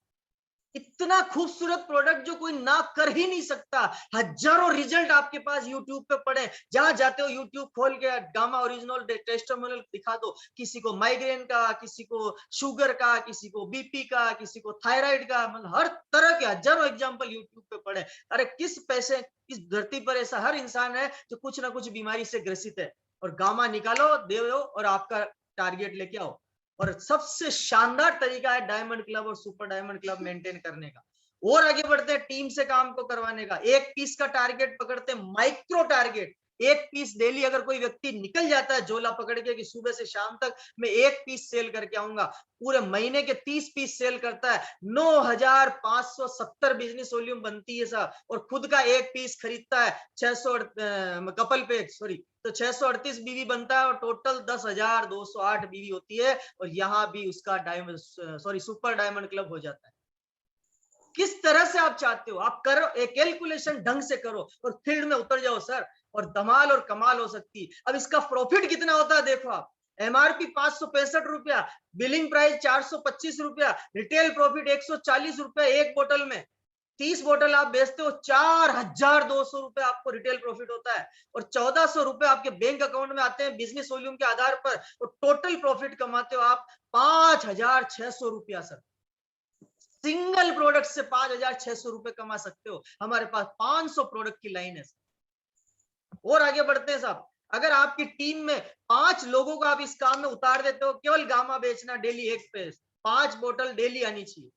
इतना खूबसूरत प्रोडक्ट जो कोई ना कर ही नहीं सकता। हजारों रिजल्ट आपके पास यूट्यूब पे पड़े, जहां जाते हो यूट्यूब खोल के गामा ओरिजिनल टेस्टिमोनियल दिखा दो, किसी को माइग्रेन का, किसी को शुगर का, किसी को बीपी का, किसी को थायराइड का, मतलब हर तरह के हजारों एग्जांपल यूट्यूब पे पड़े। अरे किस पैसे, इस धरती पर ऐसा हर इंसान है जो कुछ ना कुछ बीमारी से ग्रसित है, और गामा निकालो, दे दो और आपका टारगेट लेके आओ। और सबसे शानदार तरीका है डायमंड क्लब और सुपर डायमंड क्लब मेंटेन करने का। और आगे बढ़ते हैं टीम से काम को करवाने का। एक पीस का टारगेट पकड़ते हैं, माइक्रो टारगेट। एक पीस डेली अगर कोई व्यक्ति निकल जाता है झोला पकड़ के कि सुबह से शाम तक मैं एक पीस सेल करके आऊंगा, पूरे महीने के 30 पीस सेल करता है, 9,570 बिजनेस वॉल्यूम बनती है साहब। और खुद का एक पीस खरीदता है 600 कपल पे सॉरी तो 638 बीवी बनता है और टोटल 10,208 बीवी होती है। और यहाँ भी उसका डायमंड सुपर डायमंड क्लब हो जाता है। किस तरह से आप चाहते हो, आप करो, एक कैलकुलेशन ढंग से करो और फील्ड में उतर जाओ सर, और धमाल और कमाल हो सकती है। अब इसका प्रॉफिट कितना होता है देखो आप। एमआरपी 565 रुपया, बिलिंग प्राइस 425 रुपया, रिटेल प्रॉफिट 140 रुपया एक बोतल में। 30 बोतल आप बेचते हो, 4,200 रुपए आपको रिटेल प्रॉफिट होता है। और 1,400 रुपए आपके बैंक अकाउंट में आते हैं बिजनेस वॉल्यूम के आधार पर। और टोटल प्रॉफिट कमाते हो आप 5,600 रुपया सर। सिंगल प्रोडक्ट से 5,600 रुपए कमा सकते हो। हमारे पास 500 प्रोडक्ट की लाइन है। और आगे बढ़ते हैं साहब, अगर आपकी टीम में 5 लोगों को आप इस काम में उतार देते हो, केवल गामा बेचना, डेली एक पेज, 5 बोतल डेली आनी चाहिए,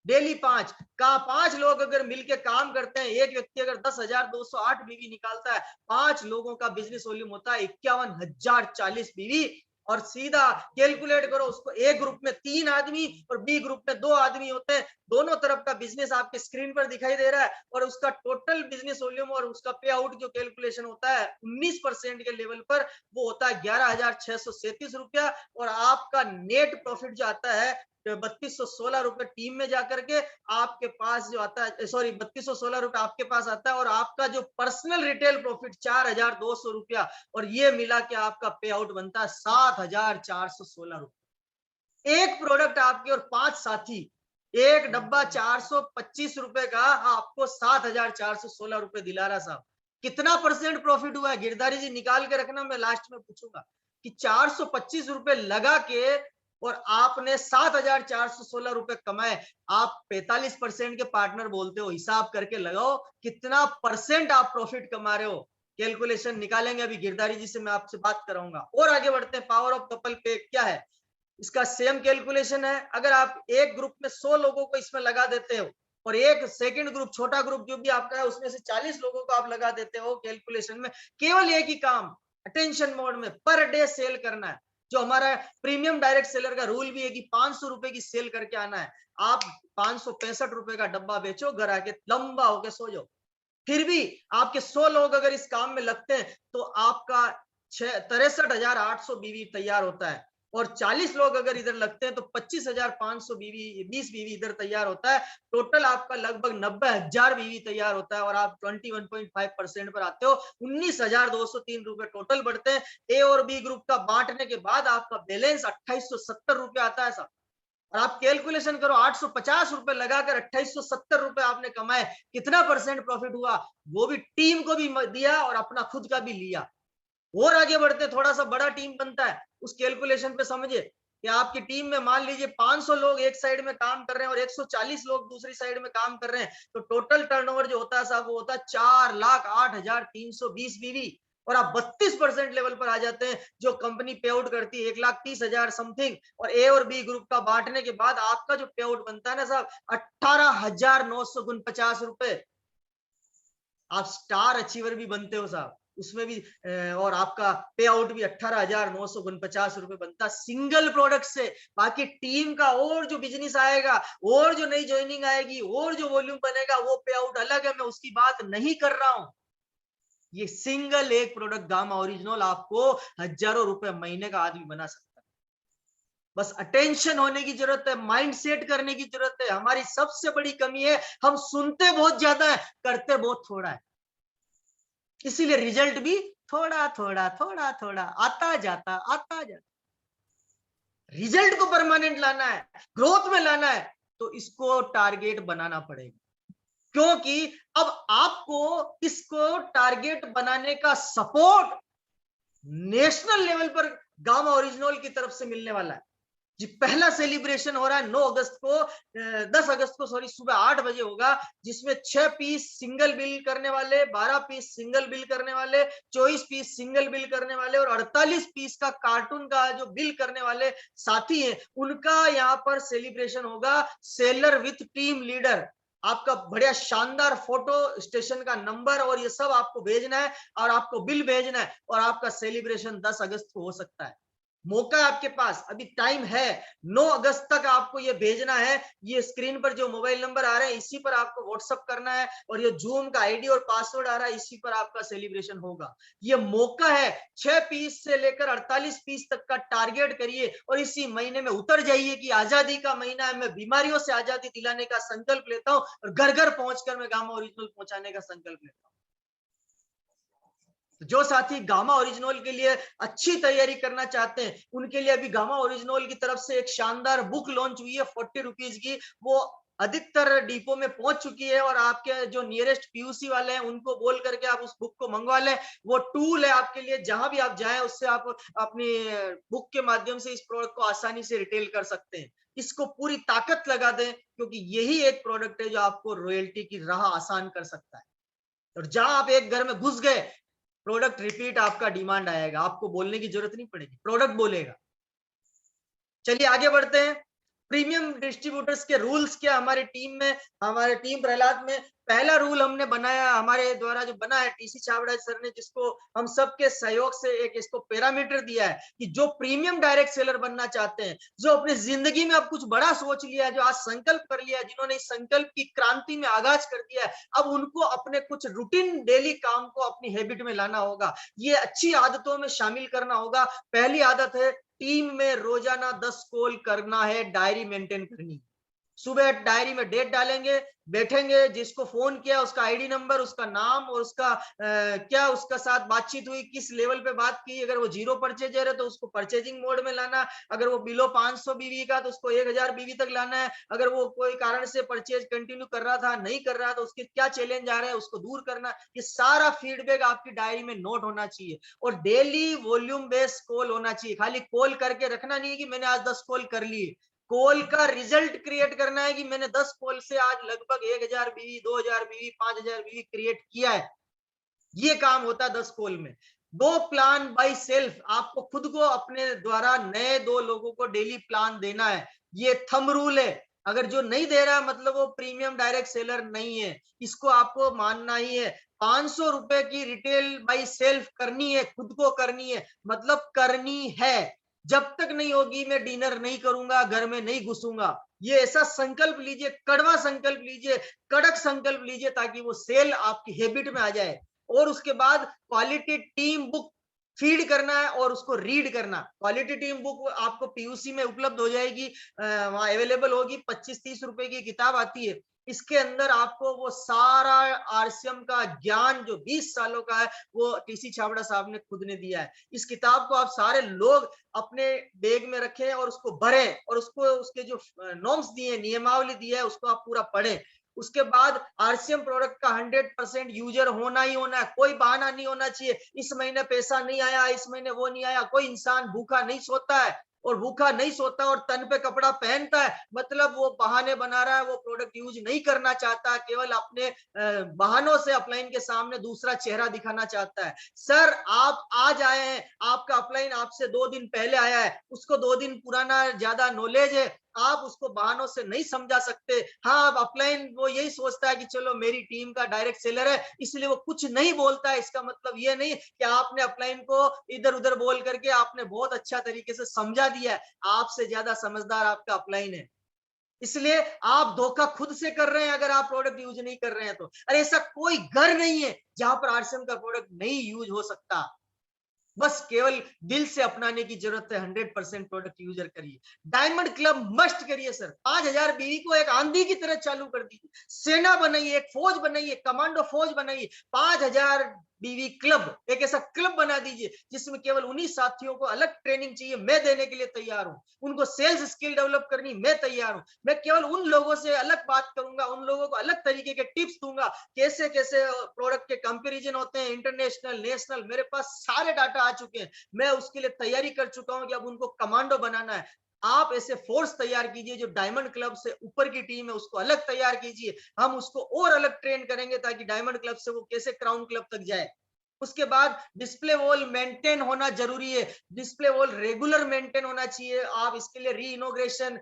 डेली 5 का 5 लोग अगर मिलके काम करते हैं, एक व्यक्ति अगर 10,208 बीवी निकालता है, 5 लोगों का बिजनेस वॉल्यूम होता है 51,040 बीवी। और सीधा कैलकुलेट करो उसको, ए ग्रुप में 3 आदमी और बी ग्रुप में 2 आदमी होते हैं, दोनों तरफ का बिजनेस आपके स्क्रीन पर दिखाई दे रहा है। और उसका टोटल बिजनेस वॉल्यूम और उसका पे आउट जो कैलकुलेशन होता है 19% के लेवल पर, वो होता है 11,637 रुपया। और आपका नेट प्रॉफिट जो आता है 3216 रुपए टीम में जाकर के आपके पास जो आता है, 3216 रुपए आपके पास आता है। और आपका जो पर्सनल रिटेल प्रॉफिट 4,200 रुपया, और ये मिला के आपका पे आउट बनता है 7,416 रुपए। एक प्रोडक्ट आपके और 5 साथी, एक डब्बा 425 रुपए का आपको 7,416 रुपए दिला रहा साहब। कितना परसेंट प्रॉफिट हुआ है गिरधारी जी, निकाल के रखना, मैं लास्ट में पूछूंगा कि 425 रुपए लगा के और आपने 7,416 रुपए कमाए। आप 45% के पार्टनर बोलते हो, हिसाब करके लगाओ कितना परसेंट आप प्रॉफिट कमा रहे हो। कैलकुलेशन निकालेंगे अभी गिरधारी जी से मैं आपसे बात कराऊंगा। और आगे बढ़ते हैं, पावर ऑफ कपल पे क्या है, इसका सेम कैलकुलेशन है। अगर आप एक ग्रुप में 100 लोगों को इसमें लगा देते हो और एक सेकंड ग्रुप, छोटा ग्रुप जो भी आपका है, उसमें से 40 लोगों को आप लगा देते हो कैलकुलेशन में, केवल एक ही काम, अटेंशन मोड में पर डे सेल करना है। जो हमारा प्रीमियम डायरेक्ट सेलर का रूल भी है कि 500 रुपए की सेल करके आना है। आप 565 रुपए का डब्बा बेचो, घर आके लंबा होके सो जाओ। फिर भी आपके 100 लोग अगर इस काम में लगते हैं तो आपका 63,800 बीवी तैयार होता है। और 40 लोग अगर इधर लगते हैं तो 25,500 बीवी, 20 बीवी इधर तैयार होता है। टोटल आपका लगभग 90,000 बीवी तैयार होता है और आप 21.5% पर आते हो। 19,203 रुपए टोटल बढ़ते हैं। ए और बी ग्रुप का बांटने के बाद आपका बैलेंस 2,870 रुपए आता है साहब। और आप कैलकुलेशन करो, 850 रुपए लगाकर 2,870 रुपए आपने कमाए, कितना परसेंट प्रॉफिट हुआ, वो भी टीम को भी दिया और अपना खुद का भी लिया। और आगे बढ़ते, थोड़ा सा बड़ा टीम बनता है, उस कैलकुलेशन पे समझिए कि आपकी टीम में मान लीजिए 500 लोग एक साइड में काम कर रहे हैं और 140 लोग दूसरी साइड में काम कर रहे हैं, तो टोटल टर्नओवर जो होता है साहब वो होता है 4,08,320 बीवी। और आप 32% लेवल पर आ जाते हैं, जो कंपनी पे आउट करती है 1,30,000 समथिंग, और ए और बी ग्रुप का बांटने के बाद आपका जो पे आउट बनता है ना साहब 18,949 रुपए। आप स्टार अचीवर भी बनते हो साहब, उसमें भी और आपका पे आउट भी 18,949 रुपए बनता सिंगल प्रोडक्ट से। बाकी टीम का और जो बिजनेस आएगा, और जो नई ज्वाइनिंग आएगी, और जो वॉल्यूम बनेगा, वो पे आउट अलग है, मैं उसकी बात नहीं कर रहा हूं। ये सिंगल एक प्रोडक्ट गामा ओरिजिनल आपको हजारों रुपए महीने का आदमी बना सकता है। बस अटेंशन होने की जरूरत है, माइंड सेट करने की जरूरत है। हमारी सबसे बड़ी कमी है, हम सुनते बहुत ज्यादा है, करते बहुत थोड़ा है, इसीलिए रिजल्ट भी थोड़ा थोड़ा थोड़ा थोड़ा आता जाता आता जाता। रिजल्ट को परमानेंट लाना है, ग्रोथ में लाना है, तो इसको टारगेट बनाना पड़ेगा, क्योंकि अब आपको इसको टारगेट बनाने का सपोर्ट नेशनल लेवल पर गामा ओरिजिनल की तरफ से मिलने वाला है। जी पहला सेलिब्रेशन हो रहा है 10 अगस्त को सॉरी सुबह 8 बजे होगा, जिसमें 6 पीस सिंगल बिल करने वाले, 12 पीस सिंगल बिल करने वाले, 24 पीस सिंगल बिल करने वाले और 48 पीस का कार्टून का जो बिल करने वाले साथी हैं, उनका यहाँ पर सेलिब्रेशन होगा। सेलर विथ टीम लीडर, आपका बढ़िया शानदार फोटो, स्टेशन का नंबर और ये सब आपको भेजना है, और आपको बिल भेजना है, और आपका सेलिब्रेशन 10 अगस्त को हो सकता है। मौका है आपके पास, अभी टाइम है, 9 अगस्त तक आपको ये भेजना है। ये स्क्रीन पर जो मोबाइल नंबर आ रहे हैं, इसी पर आपको व्हाट्सअप करना है, और ये जूम का आईडी और पासवर्ड आ रहा है, इसी पर आपका सेलिब्रेशन होगा। ये मौका है, 6 पीस से लेकर 48 पीस तक का टारगेट करिए, और इसी महीने में उतर जाइए कि आजादी का महीना है, मैं बीमारियों से आजादी दिलाने का संकल्प लेता हूं, और घर घर पहुंचकर मैं गामा ओरिजिनल पहुंचाने का संकल्प लेता हूं। जो साथी गामा ओरिजिनल के लिए अच्छी तैयारी करना चाहते हैं, उनके लिए अभी गामा ओरिजिनल की तरफ से एक शानदार बुक लॉन्च हुई है 40 रुपीज की, वो अधिकतर डिपो में पहुंच चुकी है, और आपके जो नियरेस्ट पीयूसी वाले हैं उनको बोल करके आप उस बुक को मंगवा लें। वो टूल है आपके लिए, जहां भी आप जाएं उससे आप अपनी बुक के माध्यम से इस प्रोडक्ट को आसानी से रिटेल कर सकते हैं। इसको पूरी ताकत लगा दें, क्योंकि यही एक प्रोडक्ट है जो आपको रॉयल्टी की राह आसान कर सकता है। और जहां आप एक घर में घुस गए, प्रोडक्ट रिपीट आपका डिमांड आएगा, आपको बोलने की जरूरत नहीं पड़ेगी, प्रोडक्ट बोलेगा। चलिए आगे बढ़ते हैं। प्रीमियम डिस्ट्रीब्यूटर्स के रूल्स क्या हमारी टीम में, हमारे टीम प्रहलाद में पहला रूल हमने बनाया, हमारे द्वारा जो बना है टीसी छाबड़ा सर ने, जिसको हम सबके सहयोग से एक इसको पैरामीटर दिया है कि जो प्रीमियम डायरेक्ट सेलर बनना चाहते हैं, जो अपनी जिंदगी में अब कुछ बड़ा सोच लिया है, जो आज संकल्प कर लिया है, जिन्होंने इस संकल्प की क्रांति में आगाज कर दिया है, अब उनको अपने कुछ रूटीन डेली काम को अपनी हैबिट में लाना होगा, ये अच्छी आदतों में शामिल करना होगा। पहली आदत है, टीम में रोजाना 10 कॉल करना है, डायरी मेंटेन करनी। सुबह डायरी में डेट डालेंगे, बैठेंगे, जिसको फोन किया उसका आईडी नंबर, उसका नाम और उसका क्या उसका साथ बातचीत हुई, किस लेवल पे बात की। अगर वो 0 परचेजर है तो उसको परचेजिंग मोड में लाना, अगर वो बिलो 500 बीवी का तो उसको 1000 बीवी तक लाना है। अगर वो कोई कारण से परचेज कंटिन्यू कर रहा था, नहीं कर रहा, तो उसके क्या चैलेंज आ रहा है उसको दूर करना। ये सारा फीडबैक आपकी डायरी में नोट होना चाहिए, और डेली वॉल्यूम बेस्ड कॉल होना चाहिए। खाली कॉल करके रखना नहीं है कि मैंने आज 10 कॉल कर लिए, कॉल का रिजल्ट क्रिएट करना है कि मैंने 10 कॉल से आज लगभग 1000 बीवी, 2000 बीवी, 5000 बीवी क्रिएट किया है। ये काम होता है 10 कॉल में। 2 प्लान बाय सेल्फ, आपको खुद को अपने द्वारा नए 2 लोगों को डेली प्लान देना है। ये थंब रूल है, अगर जो नहीं दे रहा है मतलब वो प्रीमियम डायरेक्ट सेलर नहीं है, इसको आपको मानना ही है। 500 रुपए की रिटेल बाय सेल्फ करनी है, खुद को करनी है, मतलब करनी है। जब तक नहीं होगी मैं डिनर नहीं करूंगा, घर में नहीं घुसूंगा। ये ऐसा संकल्प लीजिए, कड़वा संकल्प लीजिए, कड़क संकल्प लीजिए, ताकि वो सेल आपकी हैबिट में आ जाए। और उसके बाद क्वालिटी टीम बुक फीड करना है और उसको रीड करना। क्वालिटी टीम बुक आपको पीयूसी में उपलब्ध हो जाएगी, वहां अवेलेबल होगी, 25-30 रुपए की किताब आती है। इसके अंदर आपको वो सारा आरसीएम का ज्ञान जो 20 सालों का है, वो टीसी छाबड़ा साहब ने खुद ने दिया है। इस किताब को आप सारे लोग अपने बैग में रखें और उसको भरें, और उसको उसके जो नॉर्म्स दिए, नियमावली दी है, उसको आप पूरा पढ़ें। उसके बाद आरसीएम प्रोडक्ट का 100% यूजर होना ही होना है, कोई बहाना नहीं होना चाहिए। इस महीने पैसा नहीं आया, इस महीने वो नहीं आया, कोई इंसान भूखा नहीं सोता है। और भूखा नहीं सोता और तन पे कपड़ा पहनता है, मतलब वो बहाने बना रहा है, वो प्रोडक्ट यूज नहीं करना चाहता, केवल अपने बहानों से अपलाइन के सामने दूसरा चेहरा दिखाना चाहता है। सर आप आज आए हैं, आपका अपलाइन आपसे 2 दिन पहले आया है, उसको 2 दिन पुराना ज्यादा नॉलेज है, आप उसको बहानों से नहीं समझा सकते। हाँ, अब अपलाइन वो यही सोचता है कि चलो मेरी टीम का डायरेक्ट सेलर है इसलिए वो कुछ नहीं बोलता है। इसका मतलब ये नहीं कि आपने अपलाइन को इधर उधर बोल करके आपने बहुत अच्छा तरीके से समझा दिया है। आपसे ज्यादा समझदार आपका अपलाइन है, इसलिए आप धोखा खुद से कर रहे हैं अगर आप प्रोडक्ट यूज नहीं कर रहे हैं तो। अरे ऐसा कोई घर नहीं है जहां पर आरसीएम का प्रोडक्ट नहीं यूज हो सकता, बस केवल दिल से अपनाने की जरूरत है। 100% प्रोडक्ट यूजर करिए, डायमंड क्लब मस्ट करिए सर। 5000 बीवी को एक आंधी की तरह चालू कर दीजिए, सेना बनाइए, एक फौज बनाइए, कमांडो फौज बनाइए। 5000 बीवी क्लब, एक ऐसा क्लब बना दीजिए जिसमें केवल उन्हीं साथियों को अलग ट्रेनिंग चाहिए, मैं देने के लिए तैयार हूं। उनको सेल्स स्किल डेवलप करनी, मैं तैयार हूं। मैं केवल उन लोगों से अलग बात करूंगा, उन लोगों को अलग तरीके के टिप्स दूंगा, कैसे कैसे प्रोडक्ट के कंपैरिजन होते हैं, इंटरनेशनल नेशनल, मेरे पास सारे डाटा आ चुके हैं। मैं उसके लिए तैयारी कर चुका हूं कि अब उनको कमांडो बनाना है। आप ऐसे फोर्स तैयार कीजिए, जो डायमंड क्लब से ऊपर की टीम है उसको अलग तैयार कीजिए, हम उसको और अलग ट्रेन करेंगे ताकि डायमंड क्लब से वो कैसे क्राउन क्लब तक जाए। उसके बाद डिस्प्ले वॉल मेंटेन होना जरूरी है, डिस्प्ले वॉल रेगुलर मेंटेन होना चाहिए। आप इसके लिए री inauguration,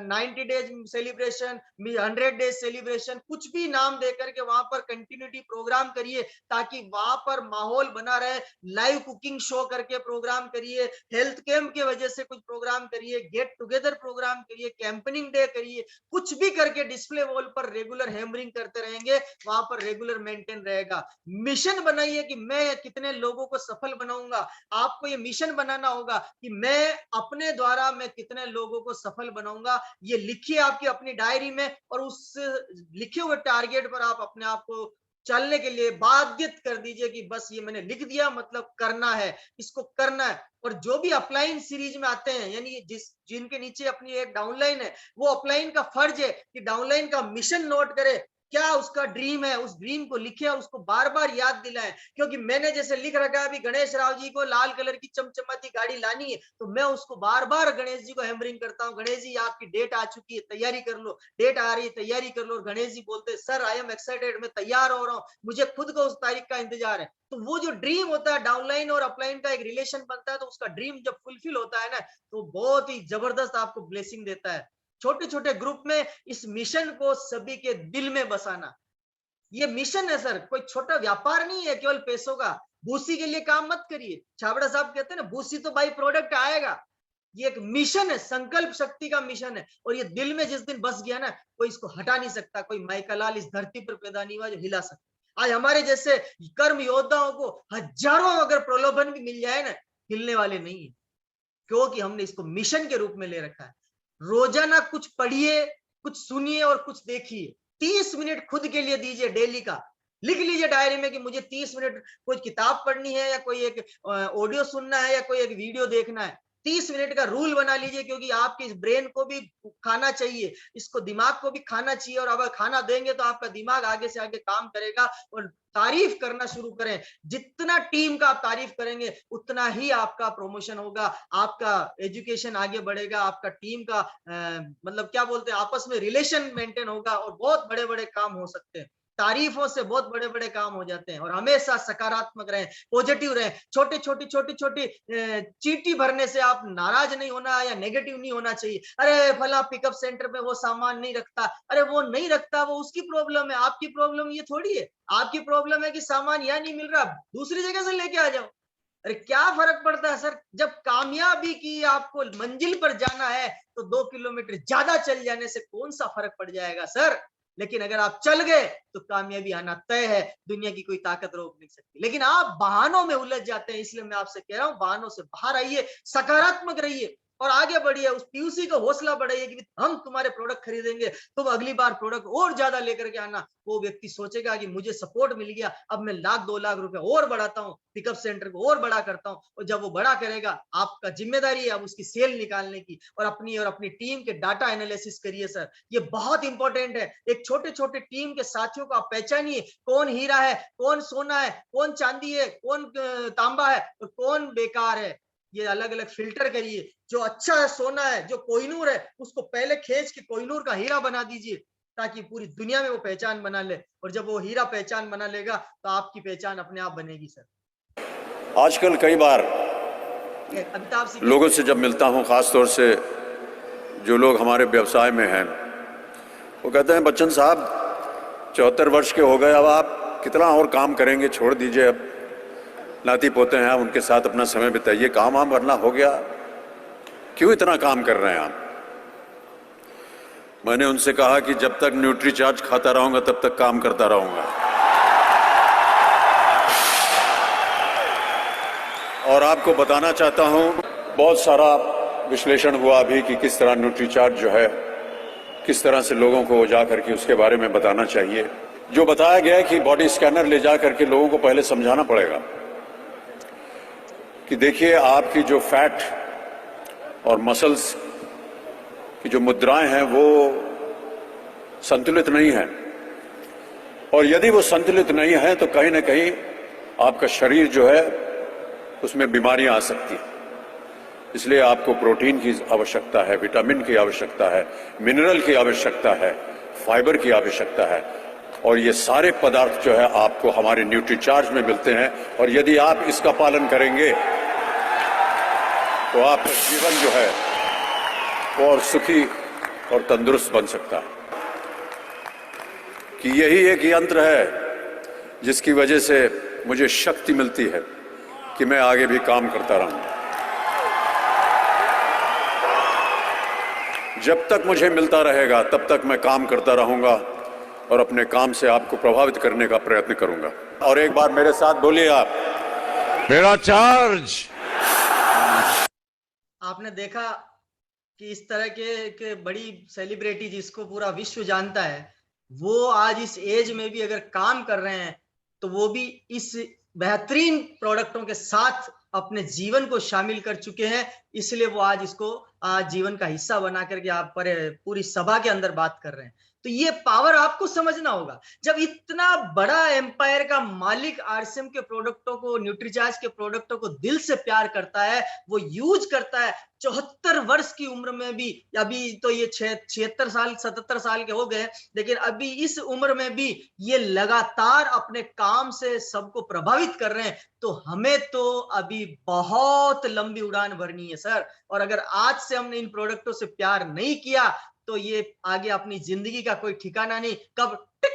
90 days celebration, 100 days celebration, कुछ भी नाम देकर के वहां पर कंटिन्यूटी प्रोग्राम करिए ताकि वहां पर माहौल बना रहे। लाइव कुकिंग शो करके प्रोग्राम करिए, हेल्थ कैंप की वजह से कुछ प्रोग्राम करिए, गेट टुगेदर प्रोग्राम करिए, कैंपेनिंग डे करिए, कुछ भी करके डिस्प्ले वॉल पर रेगुलर हैमरिंग करते रहेंगे, वहां पर रेगुलर मेंटेन रहेगा। मिशन बनाइए कि मैं कितने लोगों को सफल बनाऊंगा। आपको ये मिशन बनाना होगा कि मैं अपने द्वारा मैं कितने लोगों को सफल बनाऊंगा। ये लिखिए आपकी अपनी डायरी में, और उस लिखे हुए टारगेट पर आप अपने आप को चलने के लिए बाधित कर दीजिए कि बस ये मैंने लिख दिया, मतलब करना है, इसको करना है। और जो भी अपलाइन सीरीज में आते हैं, यानी जिनके नीचे अपनी एक डाउनलाइन है, वो अपलाइन का फर्ज है कि डाउनलाइन का मिशन नोट करे, क्या उसका ड्रीम है, उस ड्रीम को लिखे, उसको बार बार याद दिलाएं। क्योंकि मैंने जैसे लिख रखा है अभी गणेश राव जी को लाल कलर की चमचमाती गाड़ी लानी है, तो मैं उसको बार बार गणेश जी को हैमरिंग करता हूँ, गणेश जी आपकी डेट आ चुकी है, तैयारी कर लो, डेट आ रही है, तैयारी कर लो। और गणेश जी बोलते सर आई एम एक्साइटेड, मैं तैयार हो रहा हूँ, मुझे खुद को उस तारीख का इंतजार है। तो वो जो ड्रीम होता है, डाउनलाइन और अपलाइन का एक रिलेशन बनता है, तो उसका ड्रीम जब फुलफिल होता है ना, तो बहुत ही जबरदस्त आपको ब्लेसिंग देता है। छोटे छोटे ग्रुप में इस मिशन को सभी के दिल में बसाना, ये मिशन है सर, कोई छोटा व्यापार नहीं है केवल पैसों का। भूसी के लिए काम मत करिए, छाबड़ा साहब कहते हैं ना, भूसी तो बाई प्रोडक्ट आएगा। ये एक मिशन है, संकल्प शक्ति का मिशन है, और ये दिल में जिस दिन बस गया ना, कोई इसको हटा नहीं सकता। कोई माइकल लाल इस धरती पर पैदा नहीं हुआ जो हिला सकता। आज हमारे जैसे कर्म योद्धाओं को हजारों अगर प्रलोभन भी मिल जाए ना, हिलने वाले नहीं है, क्योंकि हमने इसको मिशन के रूप में ले रखा है। रोजाना कुछ पढ़िए, कुछ सुनिए और कुछ देखिए। 30 मिनट खुद के लिए दीजिए डेली का। लिख लीजिए डायरी में कि मुझे 30 मिनट कोई किताब पढ़नी है, या कोई एक ऑडियो सुनना है, या कोई एक वीडियो देखना है। 30 मिनट का रूल बना लीजिए, क्योंकि आपके इस ब्रेन को भी खाना चाहिए, इसको दिमाग को भी खाना चाहिए। और अगर खाना देंगे तो आपका दिमाग आगे से आगे काम करेगा। और तारीफ करना शुरू करें, जितना टीम का आप तारीफ करेंगे उतना ही आपका प्रमोशन होगा, आपका एजुकेशन आगे बढ़ेगा, आपका टीम का मतलब क्या बोलते हैं, आपस में रिलेशन मेंटेन होगा, और बहुत बड़े बड़े काम हो सकते हैं। तारीफों से बहुत बड़े बड़े काम हो जाते हैं। और हमेशा सकारात्मक रहें, पॉजिटिव रहें। छोटी छोटी छोटी छोटी चीटी भरने से आप नाराज नहीं होना या नेगेटिव नहीं होना चाहिए। अरे फला पिकअप सेंटर में वो सामान नहीं रखता, अरे वो नहीं रखता, वो उसकी प्रॉब्लम है, आपकी प्रॉब्लम ये थोड़ी है। आपकी प्रॉब्लम है कि सामान यहाँ नहीं मिल रहा, दूसरी जगह से लेके आ जाओ। अरे क्या फर्क पड़ता है सर, जब कामयाबी की आपको मंजिल पर जाना है तो 2 किलोमीटर ज्यादा चल जाने से कौन सा फर्क पड़ जाएगा सर। लेकिन अगर आप चल गए तो कामयाबी आना तय है, दुनिया की कोई ताकत रोक नहीं सकती। लेकिन आप बहानों में उलझ जाते हैं, इसलिए मैं आपसे कह रहा हूं बहानों से बाहर आइए, सकारात्मक रहिए और आगे बढ़िए। उस पीयूसी को हौसला बढ़ाइए कि हम तुम्हारे प्रोडक्ट खरीदेंगे, तुम अगली बार प्रोडक्ट और ज्यादा लेकर के आना। वो व्यक्ति सोचेगा कि मुझे सपोर्ट मिल गया, अब मैं 1-2 लाख रुपए और बढ़ाता हूँ, पिकअप सेंटर को और बड़ा करता हूँ। और जब वो बड़ा करेगा, आपका जिम्मेदारी है अब उसकी सेल निकालने की, और अपनी टीम के डाटा एनालिसिस करिए सर, ये बहुत इंपॉर्टेंट है। एक छोटे छोटे टीम के साथियों को आप पहचानिए, कौन हीरा है, कौन सोना है, कौन चांदी है, कौन तांबा है और कौन बेकार है। ये अलग अलग फिल्टर करिए, जो अच्छा सोना है, जो कोहिनूर है, उसको पहले खींच के कोहिनूर का हीरा बना दीजिए, ताकि पूरी दुनिया में वो पहचान बना ले। और जब वो हीरा पहचान बना लेगा तो आपकी पहचान अपने आप बनेगी सर। आजकल कई बार अमिताभ सिंह लोगों से जब मिलता हूं, खास तौर से जो लोग हमारे व्यवसाय में हैं, वो कहते हैं बच्चन साहब 74 वर्ष के हो गए, अब आप कितना और काम करेंगे, छोड़ दीजिए, अब नाती पोते हैं, उनके साथ अपना समय बिताइए, काम वाम करना हो गया, क्यों इतना काम कर रहे हैं आप। मैंने उनसे कहा कि जब तक न्यूट्रीचार्ज खाता रहूंगा तब तक काम करता रहूंगा। और आपको बताना चाहता हूं, बहुत सारा विश्लेषण हुआ अभी कि किस तरह न्यूट्रीचार्ज जो है, किस तरह से लोगों को जा करके उसके बारे में बताना चाहिए। जो बताया गया है कि बॉडी स्कैनर ले जा करके लोगों को पहले समझाना पड़ेगा कि देखिए आपकी जो फैट और मसल्स की जो मुद्राएं हैं वो संतुलित नहीं है, और यदि वो संतुलित नहीं है तो कहीं ना कहीं आपका शरीर जो है उसमें बीमारियां आ सकती हैं। इसलिए आपको प्रोटीन की आवश्यकता है, विटामिन की आवश्यकता है, मिनरल की आवश्यकता है, फाइबर की आवश्यकता है, और ये सारे पदार्थ जो है आपको हमारे न्यूट्रीचार्ज में मिलते हैं। और यदि आप इसका पालन करेंगे तो आपका जीवन जो है वो और सुखी और तंदुरुस्त बन सकता है। कि यही एक यंत्र है जिसकी वजह से मुझे शक्ति मिलती है कि मैं आगे भी काम करता रहूं। जब तक मुझे मिलता रहेगा तब तक मैं काम करता रहूंगा और अपने काम से आपको प्रभावित करने का प्रयत्न करूंगा। और एक बार मेरे साथ बोलिए आप, मेरा चार्ज। आपने देखा कि इस तरह के बड़ी सेलिब्रिटी जिसको पूरा विश्व जानता है, वो आज इस एज में भी अगर काम कर रहे हैं तो वो भी इस बेहतरीन प्रोडक्टों के साथ अपने जीवन को शामिल कर चुके हैं। इसलिए वो आज इसको जीवन का हिस्सा बना करके आप पर पूरी सभा के अंदर बात कर रहे हैं। तो ये पावर आपको समझना होगा। जब इतना बड़ा एम्पायर का मालिक आरसीएम के प्रोडक्टों को, न्यूट्रीचार्ज के प्रोडक्टों को दिल से प्यार करता है, वो यूज करता है, 74 वर्ष की उम्र में भी, अभी तो ये 76 साल 77 साल के हो गए, लेकिन अभी इस उम्र में भी ये लगातार अपने काम से सबको प्रभावित कर रहे हैं। तो हमें तो अभी बहुत लंबी उड़ान भरनी है सर। और अगर आज से हमने इन प्रोडक्टों से प्यार नहीं किया तो ये आगे अपनी जिंदगी का कोई ठिकाना नहीं, कब टिक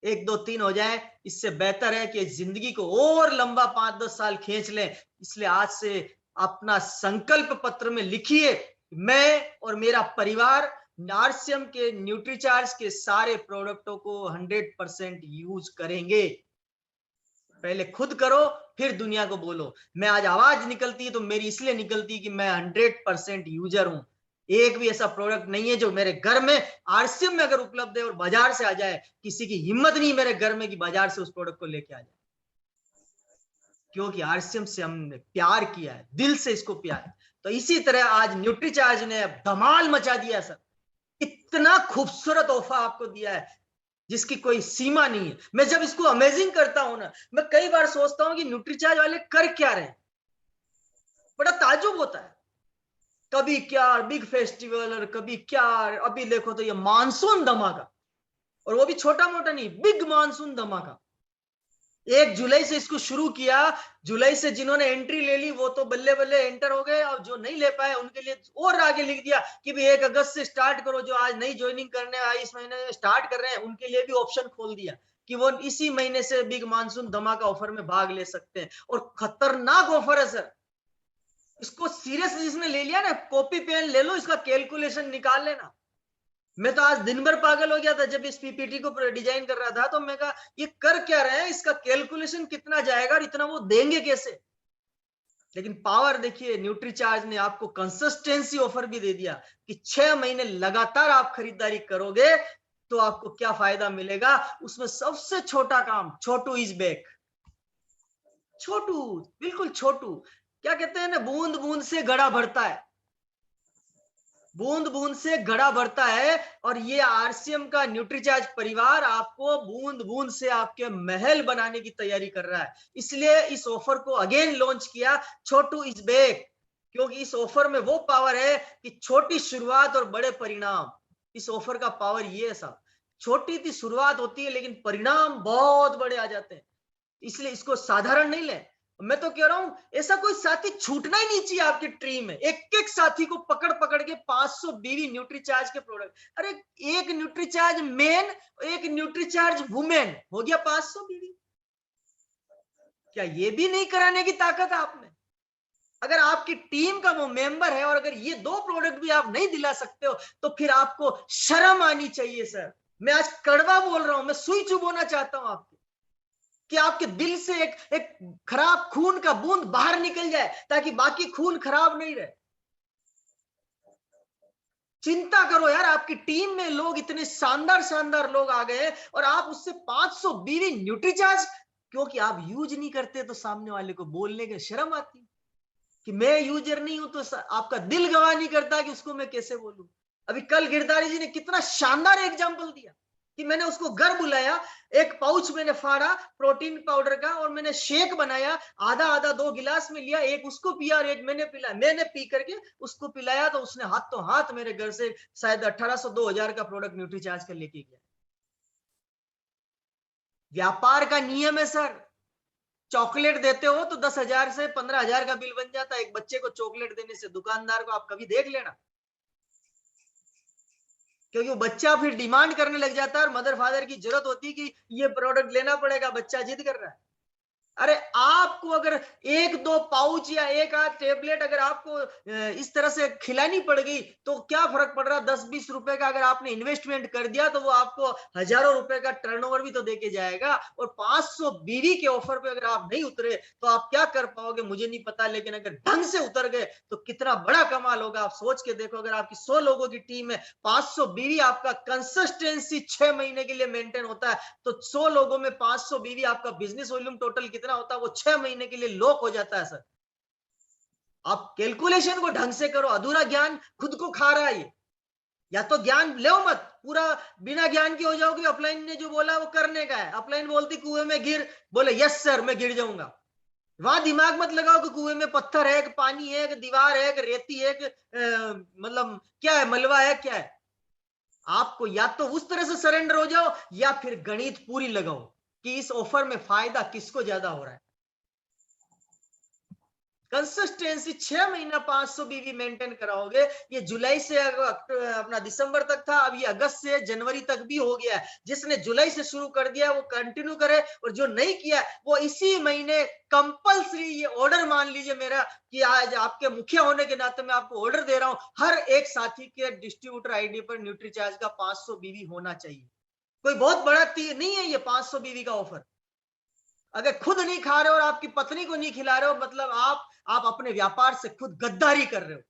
1 2 3 हो जाए। इससे बेहतर है कि जिंदगी को और लंबा 5-10 साल खींच लें। इसलिए आज से अपना संकल्प पत्र में लिखिए, मैं और मेरा परिवार आरसीएम के न्यूट्रीचार्ज के सारे प्रोडक्टों को 100% यूज करेंगे। पहले खुद करो, फिर दुनिया को बोलो। मैं आज आवाज निकलती है तो मेरी इसलिए निकलती है कि मैं 100% यूजर हूं। एक भी ऐसा प्रोडक्ट नहीं है जो मेरे घर में आरसीएम में अगर उपलब्ध है और बाजार से आ जाए, किसी की हिम्मत नहीं मेरे घर में कि बाजार से उस प्रोडक्ट को लेके आ जाए, क्योंकि आरसीएम से हमने प्यार किया है, दिल से इसको प्यार है। तो इसी तरह आज न्यूट्रीचार्ज ने धमाल मचा दिया सर। इतना खूबसूरत ऑफर आपको दिया है जिसकी कोई सीमा नहीं है। मैं जब इसको अमेजिंग करता हूं ना, मैं कई बार सोचता हूं कि न्यूट्रीचार्ज वाले कर क्या रहे हैं, बड़ा ताज्जुब होता है। कभी क्या बिग फेस्टिवल और कभी क्या, अभी देखो तो ये मानसून धमाका, और वो भी छोटा मोटा नहीं, बिग मानसून धमाका। 1 जुलाई से इसको शुरू किया। जुलाई से जिन्होंने एंट्री ले ली वो तो बल्ले बल्ले एंटर हो गए, और जो नहीं ले पाए उनके लिए और आगे लिख दिया कि भाई 1 अगस्त से स्टार्ट करो। जो आज नई ज्वाइनिंग करने आए, इस महीने स्टार्ट कर रहे हैं, उनके लिए भी ऑप्शन खोल दिया कि वो इसी महीने से बिग मानसून धमाका ऑफर में भाग ले सकते हैं। और खतरनाक ऑफर है सर, इसको सीरियस जिसने ले लिया ना, कॉपी पेन ले लो, इसका कैलकुलेशन निकाल लेना। मैं तो आज दिन भर पागल हो गया था जब इस पीपीटी को डिजाइन कर रहा था, तो मैं कहा ये कर क्या रहे हैं, इसका कैलकुलेशन कितना जाएगा और इतना वो देंगे कैसे। लेकिन पावर देखिए, न्यूट्रीचार्ज ने आपको कंसिस्टेंसी ऑफर भी दे दिया कि 6 महीने लगातार आप खरीदारी करोगे तो आपको क्या फायदा मिलेगा। उसमें सबसे छोटा काम, छोटू इज बैक। छोटू, बिल्कुल छोटू। क्या कहते हैं ना, बूंद बूंद से घड़ा भरता है, बूंद बूंद से घड़ा भरता है। और ये आरसीएम का न्यूट्रीचार्ज परिवार आपको बूंद बूंद से आपके महल बनाने की तैयारी कर रहा है। इसलिए इस ऑफर को अगेन लॉन्च किया, छोटू इज बैक। क्योंकि इस ऑफर में वो पावर है कि छोटी शुरुआत और बड़े परिणाम। इस ऑफर का पावर ये है साहब, छोटी सी शुरुआत होती है लेकिन परिणाम बहुत बड़े आ जाते हैं, इसलिए इसको साधारण नहीं ले। मैं तो कह रहा हूं ऐसा कोई साथी छूटना ही नहीं चाहिए आपकी टीम में। एक एक साथी को पकड़ पकड़ के 500 बीवी न्यूट्रीचार्ज के प्रोडक्ट, अरे एक न्यूट्रीचार्ज मेन, एक न्यूट्रीचार्ज वुमेन, हो गया 500 बीवी। क्या ये भी नहीं कराने की ताकत है आप में? अगर आपकी टीम का वो मेंबर है और अगर ये 2 प्रोडक्ट भी आप नहीं दिला सकते हो तो फिर आपको शर्म आनी चाहिए सर। मैं आज कड़वा बोल रहा हूं, मैं सुई चुभोना चाहता हूं आपके, कि आपके दिल से एक खराब खून का बूंद बाहर निकल जाए ताकि बाकी खून खराब नहीं रहे। चिंता करो यार, आपकी टीम में लोग इतने शानदार शानदार लोग आ गए और आप उससे 500 बीवी न्यूट्रीचार्ज, क्योंकि आप यूज नहीं करते तो सामने वाले को बोलने के शर्म आती कि मैं यूजर नहीं हूं, तो आपका दिल गवाह नहीं करता कि उसको मैं कैसे बोलूं। अभी कल गिरधारी जी ने कितना शानदार एग्जांपल दिया कि मैंने उसको घर बुलाया, एक पाउच मैंने फाड़ा प्रोटीन पाउडर का और मैंने शेक बनाया, आधा आधा 2 गिलास में लिया, एक उसको पिया और एक मैंने पिलाया। मैंने पी करके उसको पिलाया तो उसने हाथों हाथ मेरे घर से शायद 1800-2000 का प्रोडक्ट न्यूट्रीचार्ज कर लेके गया। व्यापार का नियम है सर, चॉकलेट देते हो तो 10,000 से 15,000 का बिल बन जाता है। एक बच्चे को चॉकलेट देने से दुकानदार को आप कभी देख लेना, क्योंकि वो बच्चा फिर डिमांड करने लग जाता है और मदर फादर की जरूरत होती है कि ये प्रोडक्ट लेना पड़ेगा, बच्चा जिद कर रहा है। अरे आपको अगर 1-2 पाउच या 1-8 टेबलेट अगर आपको इस तरह से खिलानी पड़ गई तो क्या फर्क पड़ रहा? 10-20 रुपए का अगर आपने इन्वेस्टमेंट कर दिया तो वो आपको हजारों रुपए का टर्नओवर भी तो देके जाएगा। और 500 बीवी के ऑफर पे अगर आप नहीं उतरे तो आप क्या कर पाओगे मुझे नहीं पता, लेकिन अगर ढंग से उतर गए तो कितना बड़ा कमाल होगा। आप सोच के देखो, अगर आपकी 100 लोगों की टीम है, 500 बीवी आपका कंसिस्टेंसी 6 महीने के लिए मेंटेन होता है, तो 100 लोगों में 500 बीवी आपका बिजनेस वॉल्यूम टोटल कितना होता है? वो 6 महीने के लिए लॉक हो जाता है सर। आप कैलकुलेशन को ढंग से करो, अधूरा ज्ञान खुद को खा रहा है। या तो ज्ञान ले मत, पूरा बिना ज्ञान के हो जाओगे। अपलाइन ने जो बोला वो करने का है। अपलाइन बोलती कुएं में गिर, बोले यस सर मैं गिर जाऊंगा। वहां दिमाग मत लगाओ कि कुएं में पत्थर है, पानी है, दीवार है, रेती है, मतलब क्या है, मलबा है, क्या है। आपको या तो उस तरह से सरेंडर हो जाओ या फिर गणित पूरी लगाओ कि इस ऑफर में फायदा किसको ज्यादा हो रहा है। कंसिस्टेंसी 6 महीना 500 बीवी मेंटेन कराओगे। ये जुलाई से अपना दिसंबर तक था, अब ये अगस्त से जनवरी तक भी हो गया है। जिसने जुलाई से शुरू कर दिया वो कंटिन्यू करे, और जो नहीं किया वो इसी महीने कंपल्सरी ये ऑर्डर मान लीजिए मेरा कि आज आपके मुखिया होने के नाते मैं आपको ऑर्डर दे रहा हूं, हर एक साथी के डिस्ट्रीब्यूटर आईडी पर न्यूट्रीचार्ज का 500 बीवी होना चाहिए। कोई बहुत बड़ा नहीं है ये 500 बीवी का ऑफर। अगर खुद नहीं खा रहे हो और आपकी पत्नी को नहीं खिला रहे हो, मतलब आप अपने व्यापार से खुद गद्दारी कर रहे हो।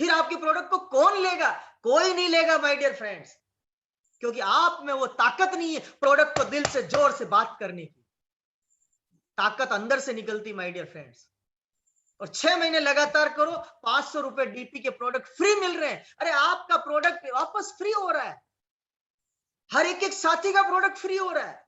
फिर आपके प्रोडक्ट को कौन लेगा? कोई नहीं लेगा माय डियर फ्रेंड्स, क्योंकि आप में वो ताकत नहीं है प्रोडक्ट को दिल से जोर से बात करने की। ताकत अंदर से निकलती माय डियर फ्रेंड्स। और 6 महीने लगातार करो, 500 रुपए डीपी के प्रोडक्ट फ्री मिल रहे हैं। अरे आपका प्रोडक्ट वापस फ्री हो रहा है, हर एक साथी का प्रोडक्ट फ्री हो रहा है।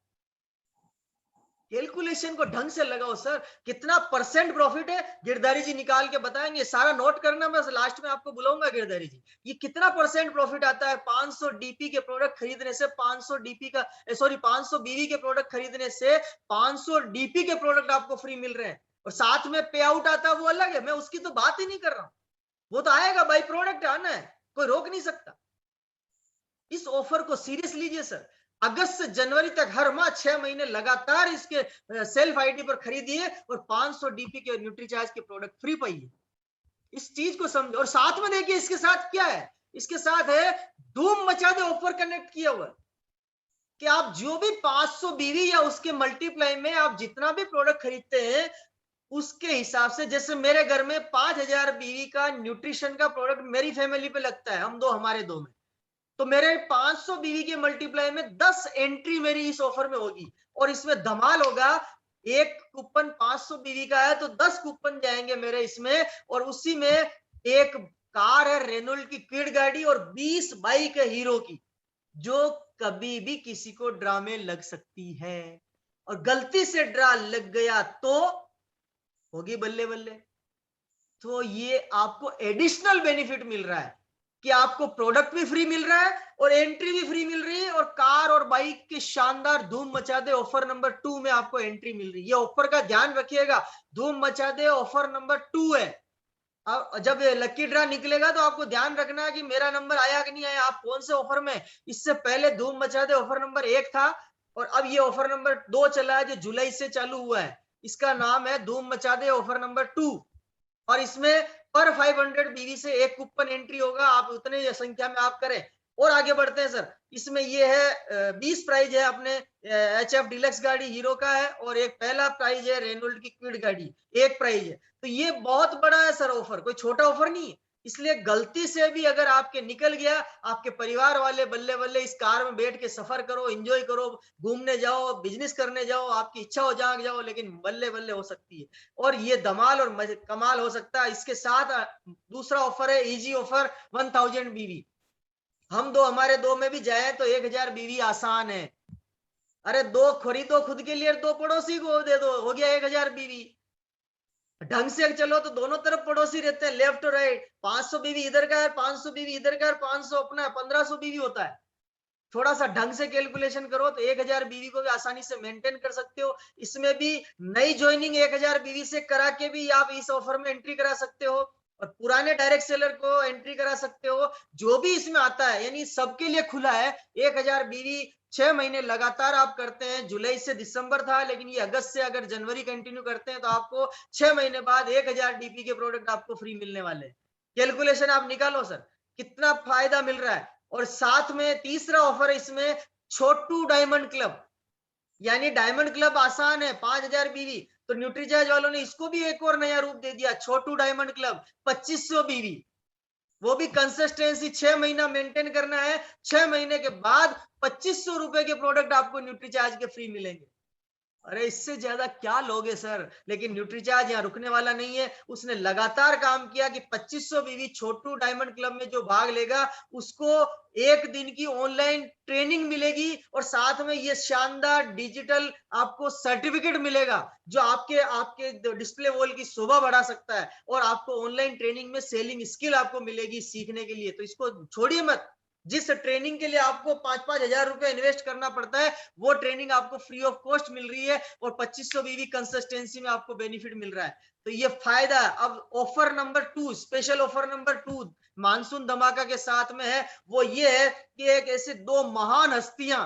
कैलकुलेशन को ढंग से लगाओ सर। कितना परसेंट प्रॉफिट है गिरधारी जी निकाल के बताएंगे, सारा नोट करना, मैं लास्ट में आपको बुलाऊंगा गिरधारी जी। ये कितना परसेंट प्रॉफिट आता है 500 डीपी के प्रोडक्ट खरीदने से, 500 डीपी का सॉरी 500 बीवी के प्रोडक्ट खरीदने से 500 डीपी के प्रोडक्ट आपको फ्री मिल रहे हैं। और साथ में पे आउट आता है वो अलग है, मैं उसकी तो बात ही नहीं कर रहा हूं। वो तो आएगा, बाई प्रोडक्ट आना है, कोई रोक नहीं सकता। इस ऑफर को सीरियस लीजिए सर। अगस्त से जनवरी तक हर माह 6 महीने लगातार इसके सेल्फ आईडी पर खरीदिए और 500 डीपी के न्यूट्रीचार्ज के प्रोडक्ट फ्री पाइए। इस चीज को समझो। और साथ में देखिए इसके साथ क्या है, इसके साथ है धूम मचा दे ऑफर कनेक्ट किया हुआ कि आप जो भी 500 बीवी या उसके मल्टीप्लाई में आप जितना भी प्रोडक्ट खरीदते हैं उसके हिसाब से, जैसे मेरे घर में 5000 बीवी का न्यूट्रिशन का प्रोडक्ट मेरी फैमिली पे लगता है, हम दो हमारे दो में, तो मेरे 500 बीवी के मल्टीप्लाई में 10 एंट्री मेरी इस ऑफर में होगी। और इसमें धमाल होगा, एक कूपन 500 बीवी का है तो 10 कूपन जाएंगे मेरे इसमें, और उसी में एक कार है रेनॉल्ट की क्विड गाड़ी और 20 बाइक है हीरो की, जो कभी भी किसी को ड्रा में लग सकती है। और गलती से ड्रा लग गया तो होगी बल्ले बल्ले। तो ये आपको एडिशनल बेनिफिट मिल रहा है कि आपको प्रोडक्ट भी फ्री मिल रहा है और एंट्री भी फ्री मिल रही है, और कार और बाइक के शानदार धूम मचा दे ऑफर नंबर 2 में आपको एंट्री मिल रही है। ये ऑफर का ध्यान रखिएगा, धूम मचा दे ऑफर नंबर 2 है। अब जब लकी ड्रा निकलेगा तो आपको ध्यान रखना है कि मेरा नंबर आया कि नहीं आया, आप कौन से ऑफर में। इससे पहले धूम मचा दे ऑफर नंबर 1 था, और अब ये ऑफर नंबर 2 चला है जो जुलाई से चालू हुआ है। इसका नाम है धूम मचा दे ऑफर नंबर 2, और इसमें पर 500 बीवी से एक कूपन एंट्री होगा, आप उतने संख्या में आप करें। और आगे बढ़ते हैं सर, इसमें ये है 20 प्राइज है अपने HF डिलक्स गाड़ी हीरो का है, और एक पहला प्राइज है रेनॉल्ट की क्विड गाड़ी, एक प्राइज है। तो ये बहुत बड़ा है सर ऑफर, कोई छोटा ऑफर नहीं है। इसलिए गलती से भी अगर आपके निकल गया, आपके परिवार वाले बल्ले बल्ले इस कार में बैठ के सफर करो, एंजॉय करो, घूमने जाओ, बिजनेस करने जाओ, आपकी इच्छा हो जाग जाओ, लेकिन बल्ले बल्ले हो सकती है। और ये धमाल और कमाल हो सकता है। इसके साथ दूसरा ऑफर है इजी ऑफर 1000 बीवी। हम दो, हमारे दो में भी जाए तो 1000 बीवी आसान है। अरे दो खरीदो खुद के लिए, दो पड़ोसी को दे दो, हो गया 1000 बीवी। ढंग से चलो तो दोनों तरफ पड़ोसी रहते हैं, लेफ्ट और राइट। 500 बीवी इधर का है, 500 बीवी इधर का है, 500 अपना, 1500 बीवी होता है। थोड़ा सा ढंग से कैलकुलेशन करो तो 1000 बीवी को भी आसानी से मेंटेन कर सकते हो। इसमें भी नई ज्वाइनिंग 1000 बीवी से करा के भी आप इस ऑफर में एंट्री करा सकते हो, और पुराने डायरेक्ट सेलर को एंट्री करा सकते हो। जो भी इसमें आता है, यानी सबके लिए खुला है। 1000 बीवी 6 महीने लगातार आप करते हैं, जुलाई से दिसंबर था, लेकिन ये अगस्त से अगर जनवरी कंटिन्यू करते हैं तो आपको 6 महीने बाद 1000 डीपी के प्रोडक्ट आपको फ्री मिलने वाले हैं। कैलकुलेशन आप निकालो सर, कितना फायदा मिल रहा है। और साथ में तीसरा ऑफर इसमें छोटू डायमंड क्लब, यानी डायमंड क्लब आसान है 5000 बीवी, तो न्यूट्रीचार्ज वालों ने इसको भी एक और नया रूप दे दिया, छोटू डायमंड क्लब 2500 बीवी। वो भी कंसिस्टेंसी 6 महीना मेंटेन करना है, 6 महीने के बाद 2500 रुपए के प्रोडक्ट आपको न्यूट्रीचार्ज के फ्री मिलेंगे। अरे इससे ज्यादा क्या लोगे सर। लेकिन न्यूट्रीचार्ज यहाँ रुकने वाला नहीं है, उसने लगातार काम किया कि 2500 बीवी छोटू डायमंड क्लब में जो भाग लेगा उसको एक दिन की ऑनलाइन ट्रेनिंग मिलेगी, और साथ में ये शानदार डिजिटल आपको सर्टिफिकेट मिलेगा जो आपके डिस्प्ले वॉल की शोभा बढ़ा सकता है, और आपको ऑनलाइन ट्रेनिंग में सेलिंग स्किल आपको मिलेगी सीखने के लिए। तो इसको छोड़िए मत। जिस ट्रेनिंग के लिए आपको 5-5 हजार रुपए इन्वेस्ट करना पड़ता है, वो ट्रेनिंग आपको फ्री ऑफ कॉस्ट मिल रही है, और 2500 बीवी कंसिस्टेंसी में आपको बेनिफिट मिल रहा है। तो ये फायदा। अब offer number 2, special offer number 2 monsoon धमाका के साथ में है, वो ये है कि एक ऐसे दो महान हस्तियां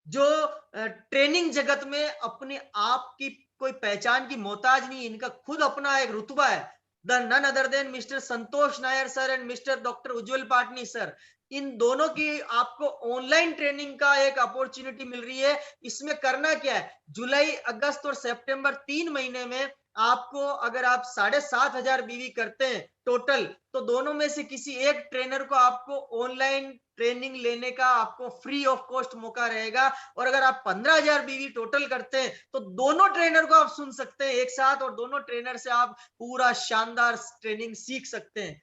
जो ट्रेनिंग जगत में अपने आप की कोई पहचान की मोहताज नहीं, इनका खुद अपना एक रुतबा है। The none other than mister Santosh Nair sir and mister doctor Ujjwal Patni sir. इन दोनों की आपको ऑनलाइन ट्रेनिंग का एक अपॉर्चुनिटी मिल रही है। इसमें करना क्या है, जुलाई, अगस्त और सितंबर 3 महीने में आपको, अगर आप 7500 बीवी करते हैं टोटल, तो दोनों में से किसी एक ट्रेनर को आपको ऑनलाइन ट्रेनिंग लेने का आपको फ्री ऑफ कॉस्ट मौका रहेगा। और अगर आप 15000 बीवी टोटल करते हैं तो दोनों ट्रेनर को आप सुन सकते हैं एक साथ, और दोनों ट्रेनर से आप पूरा शानदार ट्रेनिंग सीख सकते हैं।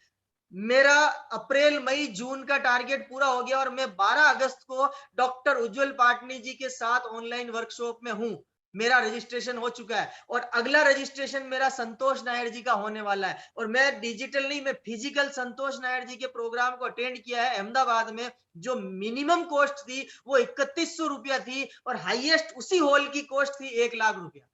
मेरा अप्रैल, मई, जून का टारगेट पूरा हो गया, और मैं 12 अगस्त को डॉक्टर उज्जवल पाटनी जी के साथ ऑनलाइन वर्कशॉप में हूं। मेरा रजिस्ट्रेशन हो चुका है, और अगला रजिस्ट्रेशन मेरा संतोष नायर जी का होने वाला है। और मैं डिजिटल नहीं, मैं फिजिकल संतोष नायर जी के प्रोग्राम को अटेंड किया है अहमदाबाद में। जो मिनिमम कॉस्ट थी वो 3100 रुपया थी, और हाईएस्ट उसी हॉल की कॉस्ट थी 1 लाख रुपया।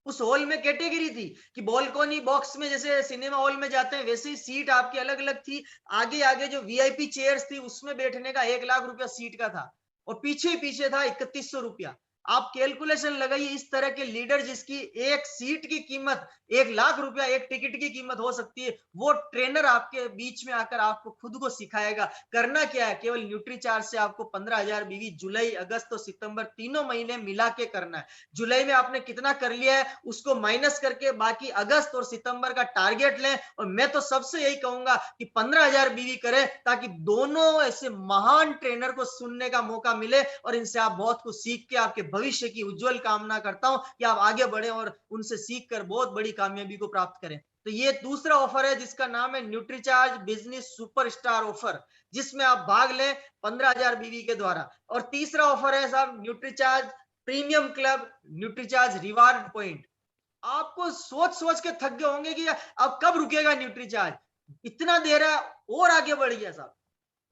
उस हॉल में कैटेगरी थी कि बालकनी बॉक्स में जैसे सिनेमा हॉल में जाते हैं वैसे ही सीट आपकी अलग अलग थी। आगे आगे जो वीआईपी चेयर्स थी उसमें बैठने का 1 लाख रुपया सीट का था, और पीछे पीछे था 3100 रुपया। आप कैलकुलेशन लगाइए, इस तरह के लीडर जिसकी एक सीट की कीमत 1 लाख रुपया एक टिकट की कीमत हो सकती है, वो ट्रेनर आपके बीच में आकर आपको खुद को सिखाएगा। करना क्या है, केवल न्यूट्रीचार्ज से आपको 15000 बीवी जुलाई, अगस्त और सितंबर तीनों महीने मिला के करना है। जुलाई में आपने कितना कर लिया है उसको माइनस करके बाकी अगस्त और सितंबर का टारगेट लें। और मैं तो सबसे यही कहूंगा कि 15000 बीवी करें, ताकि दोनों ऐसे महान ट्रेनर को सुनने का मौका मिले, और इनसे आप बहुत कुछ सीख के आपके भविष्य की उज्जवल कामना करता हूं कि आप आगे बढ़े और उनसे सीखकर बहुत बड़ी कामयाबी को प्राप्त करें। तो ये दूसरा ऑफर है जिसका नाम है न्यूट्रीचार्ज बिजनेस सुपरस्टार ऑफर, जिसमें आप भाग लें 15000 बीवी के द्वारा। और तीसरा ऑफर है साहब Nutricharge premium club, Nutricharge reward point. आपको सोच सोच के थक गए होंगे कि अब कब रुकेगा न्यूट्रीचार्ज, इतना दे रहा है, और आगे बढ़ गया साहब,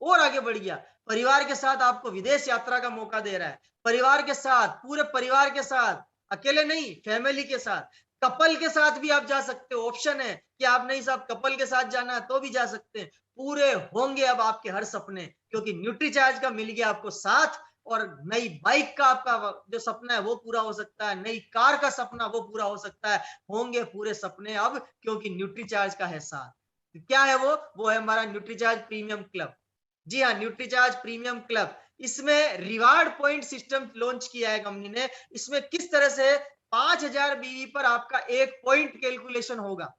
और आगे बढ़ गया। परिवार के साथ आपको विदेश यात्रा का मौका दे रहा है, परिवार के साथ, पूरे परिवार के साथ, अकेले नहीं, फैमिली के साथ, कपल के साथ भी आप जा सकते हो। ऑप्शन है कि आप नहीं साहब कपल के साथ जाना है तो भी जा सकते हैं। पूरे होंगे अब आपके हर सपने, क्योंकि न्यूट्रीचार्ज का मिल गया आपको साथ। और नई बाइक का आपका जो सपना है वो पूरा हो सकता है, नई कार का सपना वो पूरा हो सकता है। होंगे पूरे सपने अब, क्योंकि न्यूट्रीचार्ज का है साथ। क्या है वो है हमारा न्यूट्रीचार्ज प्रीमियम क्लब। जी हाँ, न्यूट्रीचार्ज प्रीमियम क्लब। इसमें रिवार्ड पॉइंट सिस्टम लॉन्च किया है कंपनी ने। इसमें किस तरह से 5000 बीवी पर आपका एक पॉइंट कैलकुलेशन होगा,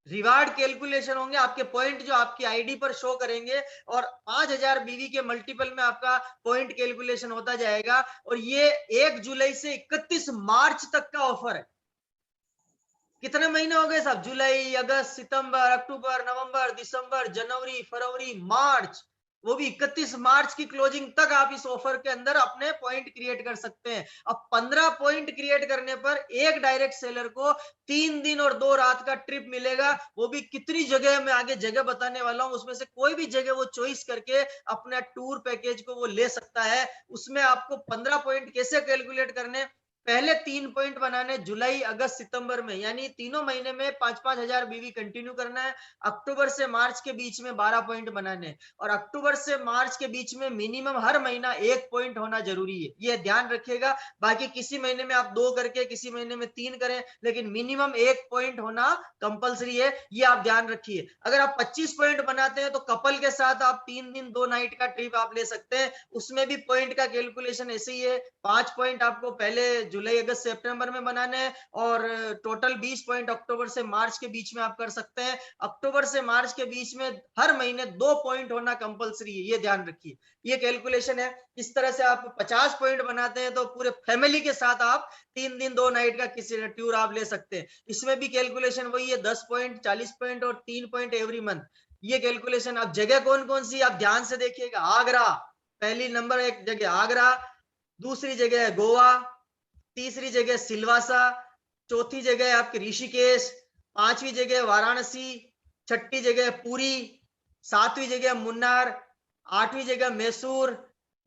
रिवार्ड कैलकुलेशन होंगे, आपके पॉइंट जो आपकी आईडी पर शो करेंगे, और 5000 बीवी के मल्टीपल में आपका पॉइंट कैलकुलेशन होता जाएगा। और ये 1 जुलाई से 31 मार्च तक का ऑफर है। कितने महीने हो गए साहब? जुलाई, अगस्त, सितंबर, अक्टूबर, नवंबर, दिसंबर, जनवरी, फरवरी, मार्च, वो भी 31 मार्च की क्लोजिंग तक आप इस ऑफर के अंदर अपने पॉइंट क्रिएट कर सकते हैं। अब 15 पॉइंट क्रिएट करने पर एक डायरेक्ट सेलर को 3 दिन और 2 रात का ट्रिप मिलेगा। वो भी कितनी जगह, मैं आगे जगह बताने वाला हूं, उसमें से कोई भी जगह वो चॉइस करके अपना टूर पैकेज को वो ले सकता है। उसमें आपको 15 पॉइंट कैसे कैलकुलेट करने, पहले 3 पॉइंट बनाने जुलाई, अगस्त, सितंबर में, यानी तीनों महीने में 5-5 हजार बीवी कंटिन्यू करना है। अक्टूबर से मार्च के बीच में 12 पॉइंट बनाने, और अक्टूबर से मार्च के बीच में मिनिमम हर महीना 1 पॉइंट होना जरूरी है, ये ध्यान रखिएगा। बाकी किसी महीने में आप 2 करके, किसी महीने में 3 करें, लेकिन मिनिमम 1 पॉइंट होना कंपलसरी है, ये आप ध्यान रखिए। अगर आप 25 पॉइंट बनाते हैं तो कपल के साथ आप 3 दिन 2 नाइट का ट्रिप आप ले सकते हैं। उसमें भी पॉइंट का कैलकुलेशन ऐसे ही है, 5 पॉइंट आपको पहले जुलाई, अगस्त, सितंबर में बनाने हैं, और टोटल 20 पॉइंट अक्टूबर से मार्च के बीच में आप कर सकते हैं। अक्टूबर से मार्च के बीच में हर महीने 2 पॉइंट होना कंपलसरी है, ये ध्यान रखिए। ये कैलकुलेशन है। इस तरह से आप 50 पॉइंट बनाते हैं तो पूरे फैमिली के साथ आप 3 दिन 2 नाइट का किसी टूर आप ले सकते हैं। इसमें भी कैलकुलेशन वही है, 10 पॉइंट, 40 पॉइंट और 3 पॉइंट एवरी मंथ, ये कैलकुलेशन। अब जगह कौन कौन सी आप ध्यान से देखिएगा। आगरा, पहली नंबर 1 जगह आगरा, दूसरी जगह है गोवा, तीसरी जगह सिलवासा, चौथी जगह है आपके ऋषिकेश, 5वीं जगह वाराणसी, 6ठी जगह पुरी, 7वीं जगह मुन्नार, 8वीं जगह मैसूर,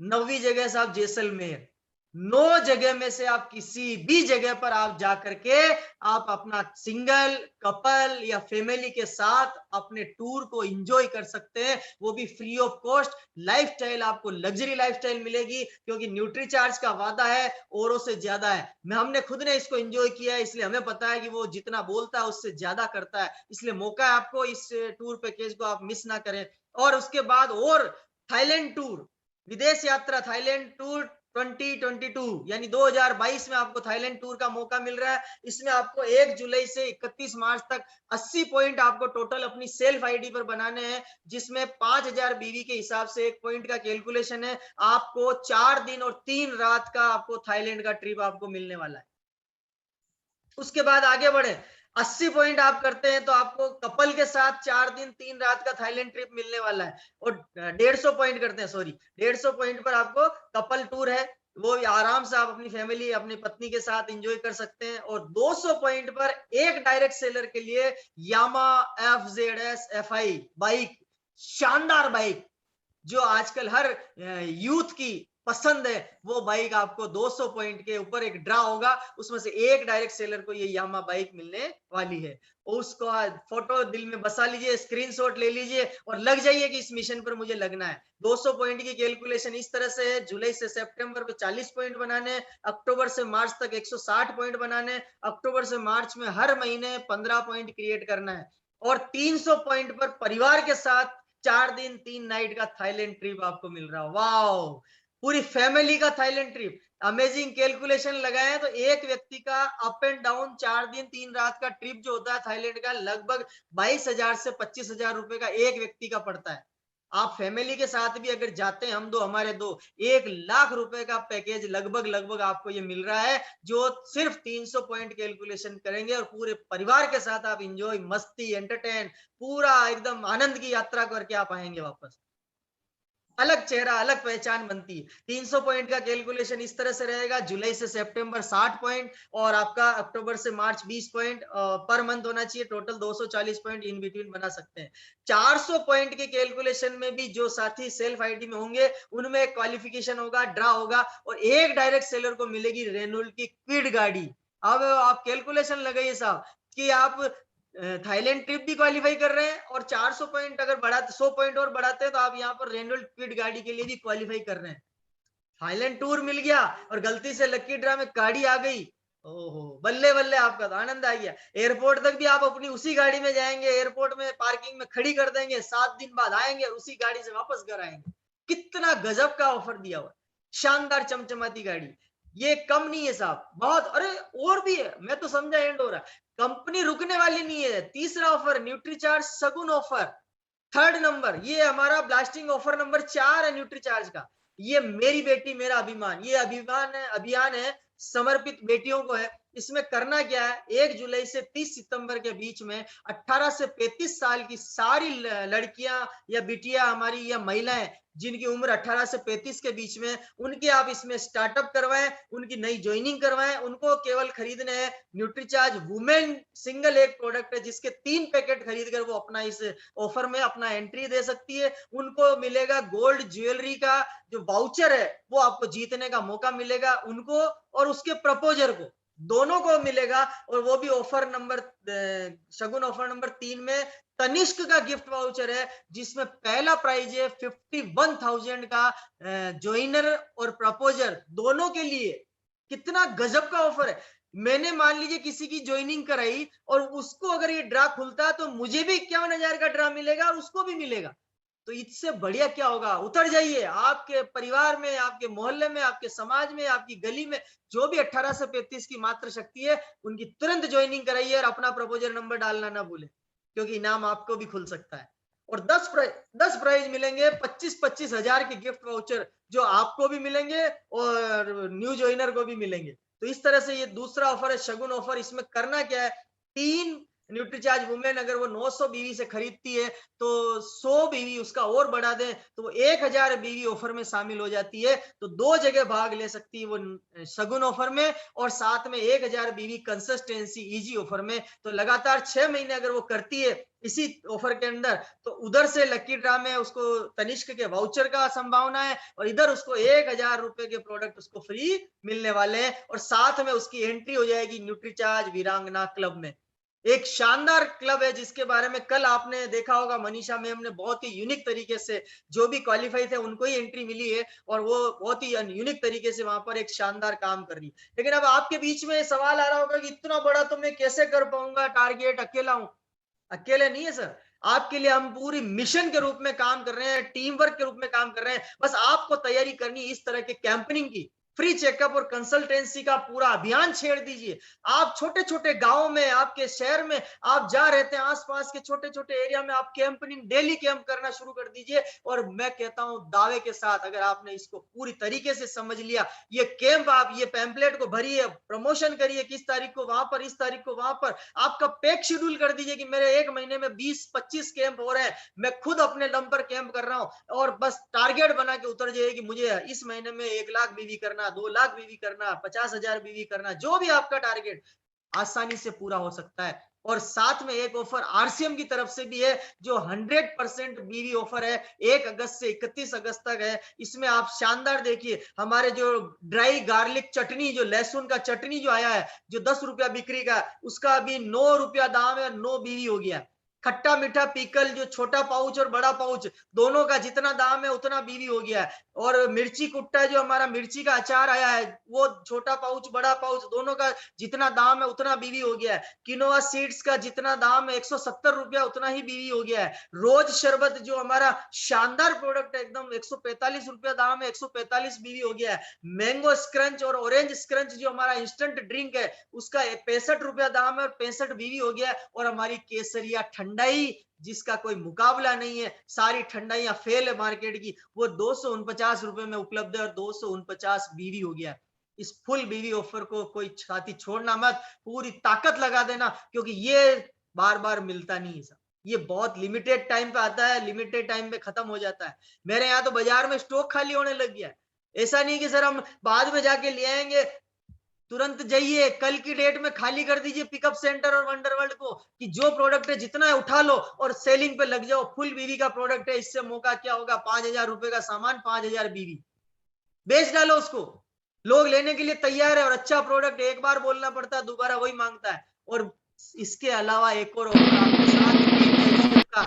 9वीं जगह साहब जैसलमेर। 9 जगह में से आप किसी भी जगह पर आप जा करके आप अपना सिंगल, कपल या फैमिली के साथ अपने टूर को एंजॉय कर सकते हैं, वो भी फ्री ऑफ कॉस्ट। लाइफस्टाइल आपको लग्जरी लाइफस्टाइल मिलेगी, क्योंकि न्यूट्रीचार्ज का वादा है औरों से ज्यादा है। हमने खुद ने इसको एंजॉय किया है, इसलिए हमें पता है कि वो जितना बोलता है उससे ज्यादा करता है। इसलिए मौका है आपको, इस टूर पैकेज को आप मिस ना करें। और उसके बाद और थाईलैंड टूर, विदेश यात्रा थाईलैंड टूर 2022, यानी 2022 में आपको थाईलैंड टूर का मौका मिल रहा है। इसमें आपको 1 जुलाई से 31 मार्च तक 80 पॉइंट आपको टोटल अपनी सेल्फ आईडी पर बनाने हैं, जिसमें 5000 बीवी के हिसाब से 1 पॉइंट का कैलकुलेशन है। आपको 4 दिन और 3 रात का आपको थाईलैंड का ट्रिप आपको मिलने वाला है। उसके बाद आगे बढ़े, 80 पॉइंट आप करते हैं तो आपको कपल के साथ 4 दिन 3 रात का थाईलैंड ट्रिप मिलने वाला है। और 150 पॉइंट करते हैं, सॉरी 150 पॉइंट पर आपको कपल टूर है, वो आराम से आप अपनी फैमिली, अपनी पत्नी के साथ एंजॉय कर सकते हैं। और 200 पॉइंट पर एक डायरेक्ट सेलर के लिए यामा FZS FI बाइक, शानदार बाइक जो आजकल हर यूथ की पसंद है, वो बाइक आपको 200 पॉइंट के ऊपर एक ड्रा होगा, उसमें से एक डायरेक्ट सेलर को ये यामा बाइक मिलने वाली है। उसको फोटो दिल में बसा लीजिए, स्क्रीनशॉट ले लीजिए और लग जाइए कि इस मिशन पर मुझे लगना है। 200 पॉइंट की कैलकुलेशन इस तरह से है, जुलाई से सितंबर पे 40 पॉइंट बनाने, अक्टूबर से मार्च तक 160 पॉइंट बनाने, अक्टूबर से मार्च में हर महीने 15 पॉइंट क्रिएट करना है, और 300 पॉइंट पर परिवार के साथ 4 दिन 3 नाइट का थाईलैंड ट्रिप आपको मिल रहा है। वाओ, पूरी फैमिली का थाईलैंड ट्रिप। अमेजिंग कैलकुलेशन लगाए तो एक व्यक्ति का अप एंड डाउन 4 दिन 3 रात का ट्रिप जो होता है थाईलैंड का, लगभग 22,000 से 25,000 रुपए का एक व्यक्ति का पड़ता है। आप फैमिली के साथ भी अगर जाते हैं, हम दो हमारे दो, 1 लाख रुपए का पैकेज लगभग आपको ये मिल रहा है, जो सिर्फ 300 पॉइंट कैलकुलेशन करेंगे और पूरे परिवार के साथ आप इंजॉय, मस्ती, एंटरटेन, पूरा एकदम आनंद की यात्रा करके आप आएंगे वापस। अलग चेहरा, अलग पहचान बनती है। 300 पॉइंट का कैलकुलेशन इस तरह से रहेगा, जुलाई से सितंबर 60 पॉइंट और आपका अक्टूबर से मार्च 20 पॉइंट पर मंथ होना चाहिए। टोटल 240 पॉइंट इन बिटवीन बना सकते हैं। 400 पॉइंट के कैलकुलेशन में भी जो साथी सेल्फ आईडी में होंगे उनमें क्वालिफिकेशन होगा, ड्रा होगा और एक डायरेक्ट सेलर को मिलेगी रेनॉल्ट की क्विड गाड़ी। अब आप कैलकुलेशन लगाइए साहब कि आप थाईलैंड ट्रिप भी क्वालिफाई कर रहे हैं और 400 पॉइंट अगर बढ़ाते, 100 पॉइंट और बढ़ाते हैं तो आप यहाँ पर रेनॉल्ट क्विड गाड़ी के लिए भी क्वालिफाई कर रहे हैं। थाईलैंड टूर मिल गया और गलती से लकी ड्रा में गाड़ी आ गई, ओहो बल्ले बल्ले, आपका तो आनंद आ गया। एयरपोर्ट तक भी आप अपनी उसी गाड़ी में जाएंगे, एयरपोर्ट में पार्किंग में खड़ी कर देंगे, 7 दिन बाद आएंगे और उसी गाड़ी से वापस घर आएंगे। कितना गजब का ऑफर दिया हुआ, शानदार चमचमाती गाड़ी। ये कम नहीं है साहब, बहुत, अरे और भी है, मैं तो समझा एंड हो रहा। कंपनी रुकने वाली नहीं है। तीसरा ऑफर न्यूट्रीचार्ज सगुन ऑफर, थर्ड नंबर, ये हमारा ब्लास्टिंग ऑफर नंबर 4 है न्यूट्रीचार्ज का। ये मेरी बेटी मेरा अभिमान, ये अभियान है समर्पित बेटियों को है। इसमें करना क्या है, 1 जुलाई से 30 सितंबर के बीच में 18 से 35 साल की सारी लड़कियां या बिटिया हमारी या महिलाएं जिनकी उम्र 18 से 35 के बीच में, उनके आप इसमें स्टार्टअप करवाएं, उनकी नई ज्वाइनिंग करवाएं। उनको केवल खरीदने हैं न्यूट्रीचार्ज वुमेन सिंगल एक प्रोडक्ट है जिसके 3 पैकेट खरीद कर वो अपना इस ऑफर में अपना एंट्री दे सकती है। उनको मिलेगा गोल्ड ज्वेलरी का जो वाउचर है, वो आपको जीतने का मौका मिलेगा, उनको और उसके प्रपोजर को, दोनों को मिलेगा। और वो भी ऑफर नंबर शगुन ऑफर नंबर 3 में तनिष्क का गिफ्ट वाउचर है जिसमें पहला प्राइज है 51,000 का ज्वाइनर और प्रपोजर दोनों के लिए। कितना गजब का ऑफर है। मैंने मान लीजिए किसी की ज्वाइनिंग कराई और उसको अगर ये ड्रा खुलता तो मुझे भी 51,000 का ड्रा मिलेगा और उसको भी मिलेगा, तो इससे बढ़िया क्या होगा। उतर जाइए, आपके परिवार में, आपके मोहल्ले में, आपके समाज में, आपकी गली में जो भी 18 से 35 की मात्र शक्ति है उनकी तुरंत ज्वाइनिंग कराइए और अपना प्रपोजल नंबर डालना ना भूलें, क्योंकि इनाम आपको भी खुल सकता है। और 10 प्राइज मिलेंगे, 25-25 हजार के गिफ्ट वाउचर जो आपको भी मिलेंगे और न्यू ज्वाइनर को भी मिलेंगे। तो इस तरह से ये दूसरा ऑफर है शगुन ऑफर। इसमें करना क्या है, 3 न्यूट्रीचार्ज वुमेन अगर वो 900 बीवी से खरीदती है तो 100 बीवी उसका और बढ़ा दें तो वो 1000 बीवी ऑफर में शामिल हो जाती है। तो 2 जगह भाग ले सकती है वो शगुन ऑफर में और साथ में 1000 बीवी कंसिस्टेंसी इजी ऑफर में। तो लगातार 6 महीने अगर वो करती है इसी ऑफर के अंदर तो उधर से लकी ड्रा में उसको तनिष्क के वाउचर का संभावना है और इधर उसको 1000 रुपए के प्रोडक्ट उसको फ्री मिलने वाले हैं और साथ में उसकी एंट्री हो जाएगी न्यूट्रीचार्ज वीरांगना क्लब में। एक शानदार क्लब है जिसके बारे में कल आपने देखा होगा, मनीषा मैम ने बहुत ही यूनिक तरीके से जो भी क्वालिफाई थे उनको ही एंट्री मिली है और वो बहुत ही यूनिक तरीके से वहां पर एक शानदार काम कर रही है। लेकिन अब आपके बीच में सवाल आ रहा होगा कि इतना बड़ा तो मैं कैसे कर पाऊंगा, टारगेट अकेला हूं। अकेले नहीं है सर, आपके लिए हम पूरी मिशन के रूप में काम कर रहे हैं, टीम वर्क के रूप में काम कर रहे हैं। बस आपको तैयारी करनी इस तरह के कैंपेनिंग की, फ्री चेकअप और कंसल्टेंसी का पूरा अभियान छेड़ दीजिए। आप छोटे छोटे गांव में, आपके शहर में आप जा रहते हैं, आसपास के छोटे छोटे एरिया में आप कैंपेनिंग डेली कैंप करना शुरू कर दीजिए। और मैं कहता हूं दावे के साथ, अगर आपने इसको पूरी तरीके से समझ लिया, ये कैंप आप ये पैम्पलेट को भरिए, प्रमोशन करिए, किस तारीख को वहां पर, इस तारीख को वहां पर, आपका पैक शेड्यूल कर दीजिए कि मेरे 1 महीने में 20-25 कैंप हो रहे हैं, मैं खुद अपने दम पर कैंप कर रहा हूं और बस टारगेट बना के उतर जाइए कि मुझे इस महीने में 1 लाख बीवी करना, 2 लाख बीवी करना, 50,000 बीवी करना, जो भी आपका टारगेट आसानी से पूरा हो सकता है। और साथ में एक ऑफर आरसीएम की तरफ से भी है जो 100% बीवी ऑफर है, 1 अगस्त से 31 अगस्त तक है। इसमें आप शानदार देखिए, हमारे जो ड्राई गार्लिक चटनी, जो लहसुन का चटनी जो आया है, जो 10 रुपया बिक्री का, उसका अभी 9 रुपया दाम है, 9 बीवी हो गया। खट्टा मीठा पीकल जो छोटा पाउच और बड़ा पाउच दोनों का जितना दाम है उतना बीवी हो गया है। और मिर्ची कुट्टा जो हमारा मिर्ची का अचार आया है, वो छोटा पाउच बड़ा पाउच दोनों का जितना दाम है उतना बीवी हो गया है। किनोआ सीड्स का जितना दाम है 170 रुपया उतना ही बीवी हो गया है। रोज शरबत जो हमारा शानदार प्रोडक्ट है, एकदम 145 रुपया दाम है, 145 बीवी हो गया है। मैंगो स्क्रंच और ऑरेंज स्क्रंच जो हमारा इंस्टेंट ड्रिंक है उसका 65 रुपया दाम है और 65 बीवी हो गया है। और हमारी केसरिया ठंडाई जिसका कोई मुकाबला नहीं है, सारी ठंडाइयां फेल है मार्केट की, वो 249 रुपए में उपलब्ध है और 249 बीवी हो गया। इस फुल बीवी ऑफर को कोई साथी छोड़ना मत, पूरी ताकत लगा देना, क्योंकि ये बार बार मिलता नहीं है। ये बहुत लिमिटेड टाइम पे आता है, लिमिटेड टाइम पे खत्म हो जाता है। मेरे यहाँ तो बाजार में स्टॉक खाली होने लग गया है। ऐसा नहीं कि सर हम बाद में जाके ले आएंगे, तुरंत जाइए, कल की डेट में खाली कर दीजिए पिकअप सेंटर और वंडरवर्ल्ड को कि जो प्रोडक्ट है जितना है उठा लो और सेलिंग पे लग जाओ। फुल बीवी का प्रोडक्ट है, इससे मौका क्या होगा, 5,000 रुपए का सामान, 5,000 बीवी, बेच डालो उसको। लोग लेने के लिए तैयार है और अच्छा प्रोडक्ट, एक बार बोलना पड़ता है, दोबारा वही मांगता है। और इसके अलावा एक और ऑफर आपके साथ का,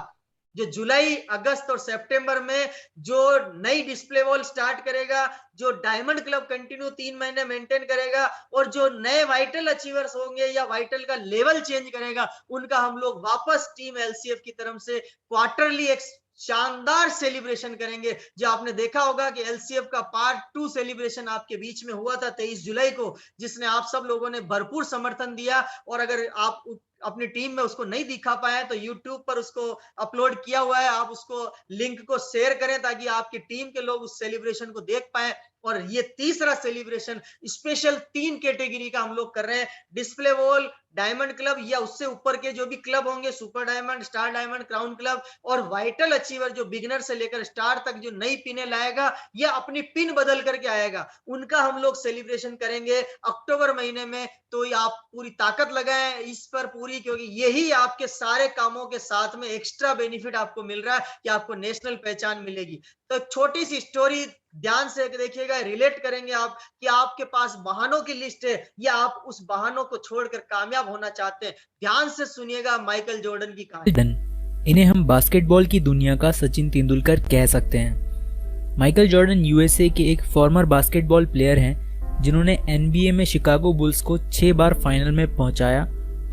जो जुलाई, अगस्त और सितंबर में जो नई डिस्प्ले वॉल स्टार्ट करेगा, जो डायमंड क्लब कंटिन्यू 3 महीने मेंटेन करेगा और जो नए वाइटल अचीवर्स होंगे या वाइटल का लेवल चेंज करेगा, उनका हम लोग वापस टीम एलसीएफ की तरफ से क्वार्टरली एक शानदार सेलिब्रेशन करेंगे। जो आपने देखा होगा कि एलसीएफ का पार्ट 2 सेलिब्रेशन आपके बीच में हुआ था 23 जुलाई को, जिसने आप सब लोगों ने भरपूर समर्थन दिया। और अगर आप अपनी टीम में उसको नहीं दिखा पाए तो यूट्यूब पर उसको अपलोड किया हुआ है, आप उसको लिंक को शेयर करें ताकि आपकी टीम के लोग उस सेलिब्रेशन को देख पाए। और ये तीसरा सेलिब्रेशन स्पेशल 3 कैटेगरी का हम लोग कर रहे हैं, डिस्प्ले वॉल, डायमंड क्लब या उससे ऊपर के जो भी क्लब होंगे, super diamond, star diamond, crown club और वाइटल अचीवर, जो बिगिनर से लेकर स्टार तक जो नई पिने लाएगा या अपनी पिन बदल करके आएगा, उनका हम लोग सेलिब्रेशन करेंगे अक्टूबर महीने में। तो आप पूरी ताकत लगाएं इस पर पूरी, क्योंकि यही आपके सारे कामों के साथ में एक्स्ट्रा बेनिफिट आपको मिल रहा है कि आपको नेशनल पहचान मिलेगी। तो छोटी सी स्टोरी ध्यान से देखिएगा, रिलेट करेंगे आप कि आपके पास बहानों की लिस्ट है या आप उस बहानों को छोड़कर कामयाब होना चाहते हैं। ध्यान से सुनिएगा माइकल जॉर्डन की कहानी। इन्हें हम बास्केटबॉल की दुनिया का सचिन तेंदुलकर कह सकते हैं। माइकल जॉर्डन यूएसए के एक फॉर्मर बास्केटबॉल प्लेयर हैं जिन्होंने एनबीए में शिकागो बुल्स को 6 बार फाइनल में पहुंचाया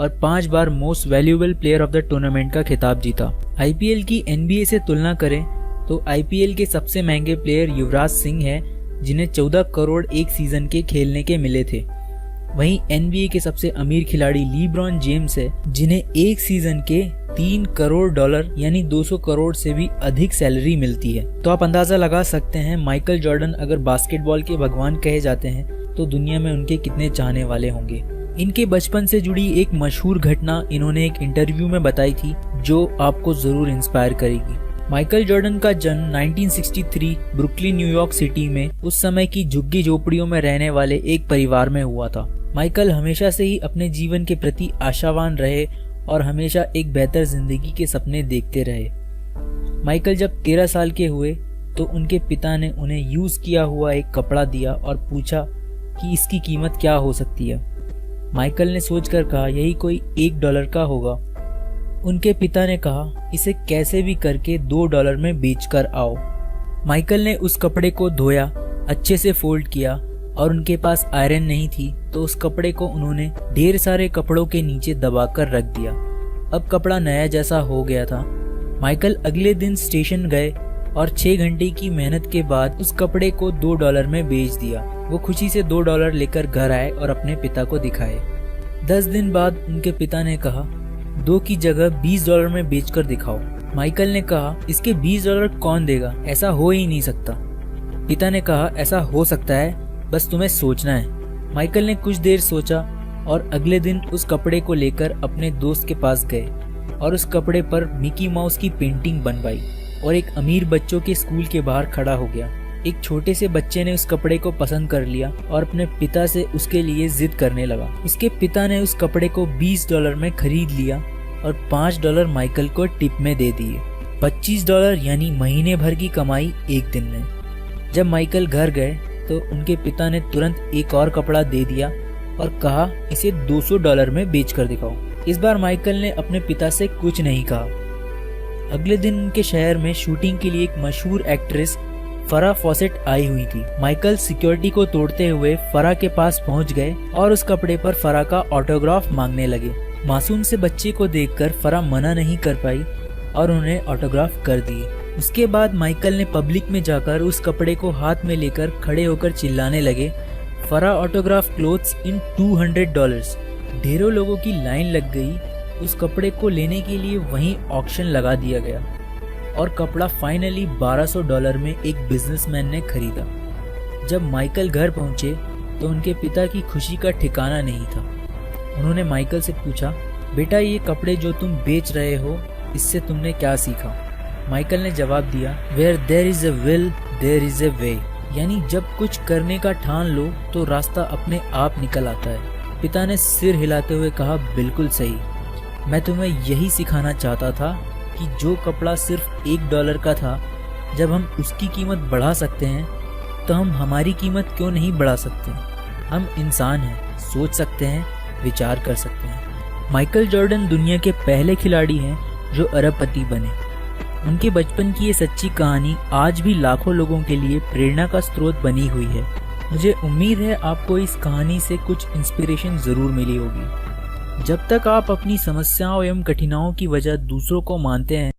और 5 बार most valuable player of the tournament का खिताब जीता। आईपीएल की एनबीए से तुलना करें तो आईपीएल के सबसे महंगे प्लेयर युवराज सिंह हैं, जिन्हें 14 करोड़ एक सीजन के खेलने के मिले थे। वहीं एनबीए के सबसे अमीर खिलाड़ी लीब्रॉन जेम्स है, जिन्हें एक सीजन के $3 करोड़ यानी 200 करोड़ से भी अधिक सैलरी मिलती है। तो आप अंदाजा लगा सकते हैं माइकल जॉर्डन अगर बास्केटबॉल के भगवान कहे जाते हैं तो दुनिया में उनके कितने चाहने वाले होंगे। इनके बचपन से जुड़ी एक मशहूर घटना इन्होंने एक इंटरव्यू में बताई थी जो आपको जरूर इंस्पायर करेगी। माइकल जॉर्डन का जन्म 1963 ब्रुकलिन, न्यूयॉर्क सिटी में उस समय की झुग्गी झोपड़ियों में रहने वाले एक परिवार में हुआ था। माइकल हमेशा से ही अपने जीवन के प्रति आशावान रहे और हमेशा एक बेहतर जिंदगी के सपने देखते रहे। माइकल जब 13 साल के हुए तो उनके पिता ने उन्हें यूज किया हुआ एक कपड़ा दिया और पूछा कि इसकी कीमत क्या हो सकती है। माइकल ने सोचकर कहा यही कोई $1 का होगा। उनके पिता ने कहा इसे कैसे भी करके $2 में बेचकर आओ। माइकल ने उस कपड़े को धोया, अच्छे से फोल्ड किया और उनके पास आयरन नहीं थी तो उस कपड़े को उन्होंने ढेर सारे कपड़ों के नीचे दबाकर रख दिया। अब कपड़ा नया जैसा हो गया था। माइकल अगले दिन स्टेशन गए और 6 घंटे की मेहनत के बाद उस कपड़े को $2 में बेच दिया। वो खुशी से $2 लेकर घर आए और अपने पिता को दिखाए। 10 दिन बाद उनके पिता ने कहा 2 की जगह $20 में बेचकर दिखाओ। माइकल ने कहा इसके $20 कौन देगा, ऐसा हो ही नहीं सकता। पिता ने कहा ऐसा हो सकता है, बस तुम्हें सोचना है। माइकल ने कुछ देर सोचा और अगले दिन उस कपड़े को लेकर अपने दोस्त के पास गए और उस कपड़े पर मिकी माउस की पेंटिंग बनवाई और एक अमीर बच्चों के स्कूल के बाहर खड़ा हो गया। एक छोटे से बच्चे ने उस कपड़े को पसंद कर लिया और अपने पिता से उसके लिए जिद करने लगा। उसके पिता ने उस कपड़े को $20 में खरीद लिया और $5 माइकल को टिप में दे दिए। $25 यानी महीने भर की कमाई एक दिन में। जब माइकल घर गए तो उनके पिता ने तुरंत एक और कपड़ा दे दिया और कहा इसे $200 में बेच कर दिखाओ। इस बार माइकल ने अपने पिता से कुछ नहीं कहा। अगले दिन उनके शहर में शूटिंग के लिए एक मशहूर एक्ट्रेस फरा फॉसेट आई हुई थी। माइकल सिक्योरिटी को तोड़ते हुए फरा के पास पहुंच गए और उस कपड़े पर फरा का ऑटोग्राफ मांगने लगे। मासूम से बच्चे को देखकर फरा मना नहीं कर पाई और उन्हें ऑटोग्राफ कर दिए। उसके बाद माइकल ने पब्लिक में जाकर उस कपड़े को हाथ में लेकर खड़े होकर चिल्लाने लगे, फरा ऑटोग्राफ क्लोथ्स इन $200। ढेरों लोगों की लाइन लग गई। उस कपड़े को लेने के लिए वहीं ऑक्शन लगा दिया गया और कपड़ा फाइनली $1200 में एक बिजनेसमैन ने खरीदा। जब माइकल घर पहुंचे तो उनके पिता की खुशी का ठिकाना नहीं था। उन्होंने माइकल से पूछा, बेटा ये कपड़े जो तुम बेच रहे हो इससे तुमने क्या सीखा? माइकल ने जवाब दिया, where there is a will there is a way, यानी जब कुछ करने का ठान लो तो रास्ता अपने आप निकल आता है। पिता ने सिर हिलाते हुए कहा, बिल्कुल सही। मैं तुम्हें यही सिखाना चाहता था कि जो कपड़ा सिर्फ $1 का था, जब हम उसकी कीमत बढ़ा सकते हैं तो हम हमारी कीमत क्यों नहीं बढ़ा सकते? हम इंसान हैं, सोच सकते हैं, विचार कर सकते हैं। माइकल जॉर्डन दुनिया के पहले खिलाड़ी हैं जो अरबपति बने। उनके बचपन की ये सच्ची कहानी आज भी लाखों लोगों के लिए प्रेरणा का स्रोत बनी हुई है। मुझे उम्मीद है आपको इस कहानी से कुछ इंस्पिरेशन जरूर मिली होगी। जब तक आप अपनी समस्याओं एवं कठिनाइयों की वजह दूसरों को मानते हैं,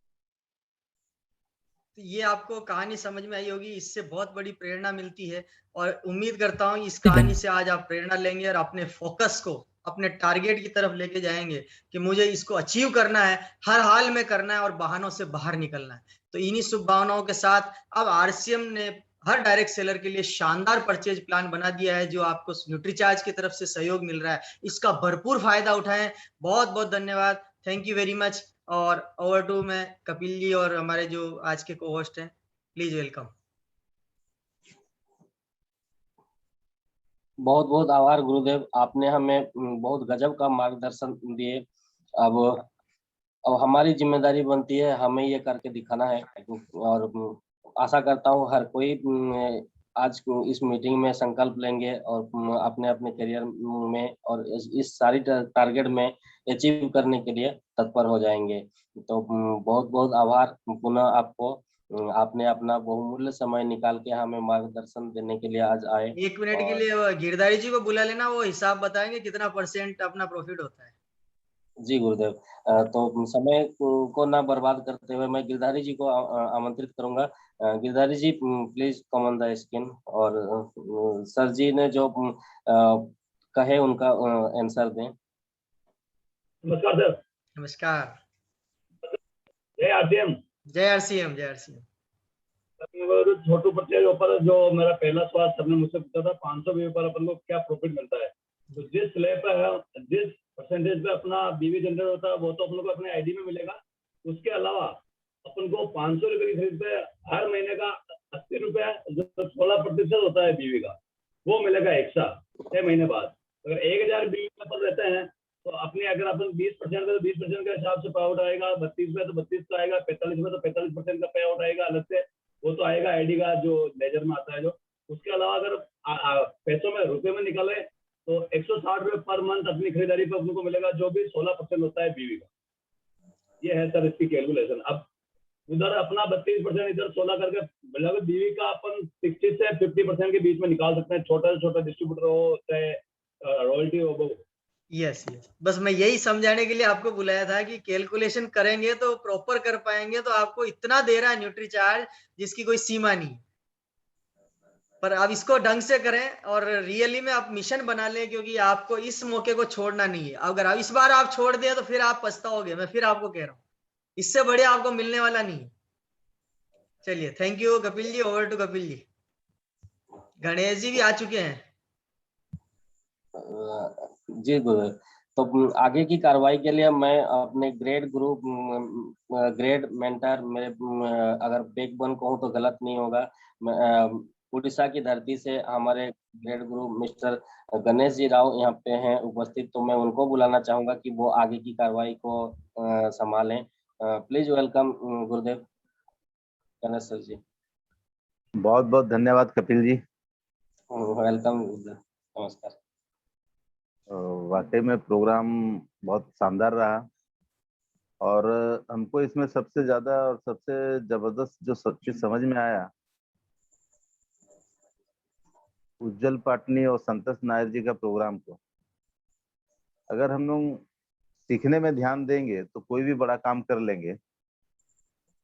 ये आपको कहानी समझ में आई होगी, इससे बहुत बड़ी प्रेरणा मिलती है और उम्मीद करता हूँ इस कहानी से आज आप प्रेरणा लेंगे और अपने फोकस को अपने टारगेट की तरफ लेके जाएंगे कि मुझे इसको अचीव करना है, हर हाल में करना है और बहानों से बाहर निकलना है। तो इन्हीं शुभ भावनाओं के साथ अब आरसीएम ने हर डायरेक्ट सेलर के लिए शानदार परचेज प्लान बना दिया है, जो आपको न्यूट्रीचार्ज की तरफ से सहयोग मिल रहा है। इसका भरपूर फायदा उठाएं। बहुत बहुत धन्यवाद, थैंक यू वेरी मच। और ओवर टू मैं कपिल जी और हमारे जो आज के को होस्ट हैं, प्लीज वेलकम। बहुत बहुत आभार गुरुदेव, आपने हमें बहुत गजब का मार्गदर्शन दिए। अब हमारी जिम्मेदारी बनती है, हमें ये करके दिखाना है। और आशा करता हूँ हर कोई आज इस मीटिंग में संकल्प लेंगे और अपने अपने करियर में और इस सारी टारगेट में अचीव करने के लिए तत्पर हो जाएंगे। तो बहुत बहुत आभार पुनः आपको, आपने अपना बहुमूल्य समय निकाल के हमें मार्गदर्शन देने के लिए आज आए। 1 मिनट के और लिए वो गिरधारी जी को बुला लेना, वो हिसाब बताएंगे कितना % अपना प्रॉफिट होता है। जी गुरुदेव, तो समय को ना बर्बाद करते हुए मैं गिरधारी जी को आमंत्रित करूंगा। Girdhari ji please come on the screen, और सर जी ने जो कहे उनका आंसर दें। नमस्कार सर। नमस्कार। जय आरसीएम। जय आरसीएम, जय आरसीएम। छोटू पटेल के ऊपर जो मेरा पहला सवाल सबने मुझसे पूछा था, 500 बीवी पर अपन को क्या प्रॉफिट मिलता है? तो जिस स्लैब पे जिस परसेंटेज पे अपना बीवी जनरेट होता है वो तो अपन को अपने आईडी में मिलेगा। उसके अलावा अपन को 500 रुपए की खरीद पे हर महीने का 80 रुपए जो 16% होता है बीवी का, वो मिलेगा एक्स्ट्रा 6 महीने बाद। अगर 1000 बीवी के ऊपर रहते हैं तो अपने अगर अपन 20% तो 20% के हिसाब से पे आउट आएगा, 32 में तो 32 का आएगा, 45 में तो 45% का पे आउट आएगा अलग से, वो तो आएगा आईडी का जो लेजर में आता है जो। उसके अलावा अगर पैसों में रुपए में निकाले तो 160 रुपए पर मंथ अपनी खरीदारी पर अपने को मिलेगा, जो भी 16% होता है बीवी का। ये है सर इसकी कैलकुलेशन। अब उधर अपना 32%, इधर 16 करके मतलब बीवी का अपन 60 से 50% के बीच में निकाल सकते हैं, छोटा से छोटा डिस्ट्रीब्यूटर हो चाहे रॉयल्टी हो वो। यस यस, बस मैं यही समझाने के लिए आपको बुलाया था कि कैलकुलेशन करेंगे तो प्रॉपर कर पाएंगे, तो आपको इतना दे रहा है न्यूट्रीचार्ज जिसकी कोई सीमा नहीं। पर आप इसको ढंग से करें और रियली में आप मिशन बना लें, क्योंकि आपको इस मौके को छोड़ना नहीं है। अगर आप इस बार आप छोड़ दें तो फिर आप पछताओगे, मैं फिर आपको कह रहा हूँ, इससे बढ़िया आपको मिलने वाला नहीं है। चलिए, thank you Kapil ji. Over to Kapil ji. Ganesh ji भी आ चुके हैं। जी गुरुदेव, तो आगे की कार्रवाई के लिए मैं अपने ग्रेड गुरु, ग्रेड मेंटर, मेरे अगर बैकबोन कहूँ तो गलत नहीं होगा, उड़ीसा की धरती से हमारे ग्रेड गुरु मिस्टर गणेश जी राव यहाँ पे हैं उपस्थित, तो मैं उनको बुलाना चाहूंगा कि वो आगे की कार्रवाई को संभालें। Please welcome Gurudev Ganesh sir जी। बहुत बहुत धन्यवाद कपिल जी। वेलकम गुरुदेव, नमस्कार। वाकई में प्रोग्राम बहुत शानदार रहा और हमको इसमें सबसे ज्यादा और सबसे जबरदस्त जो चीज समझ में आया, उज्जवल पाटनी और संतोष नायर जी का प्रोग्राम को अगर हम लोग सीखने में ध्यान देंगे तो कोई भी बड़ा काम कर लेंगे।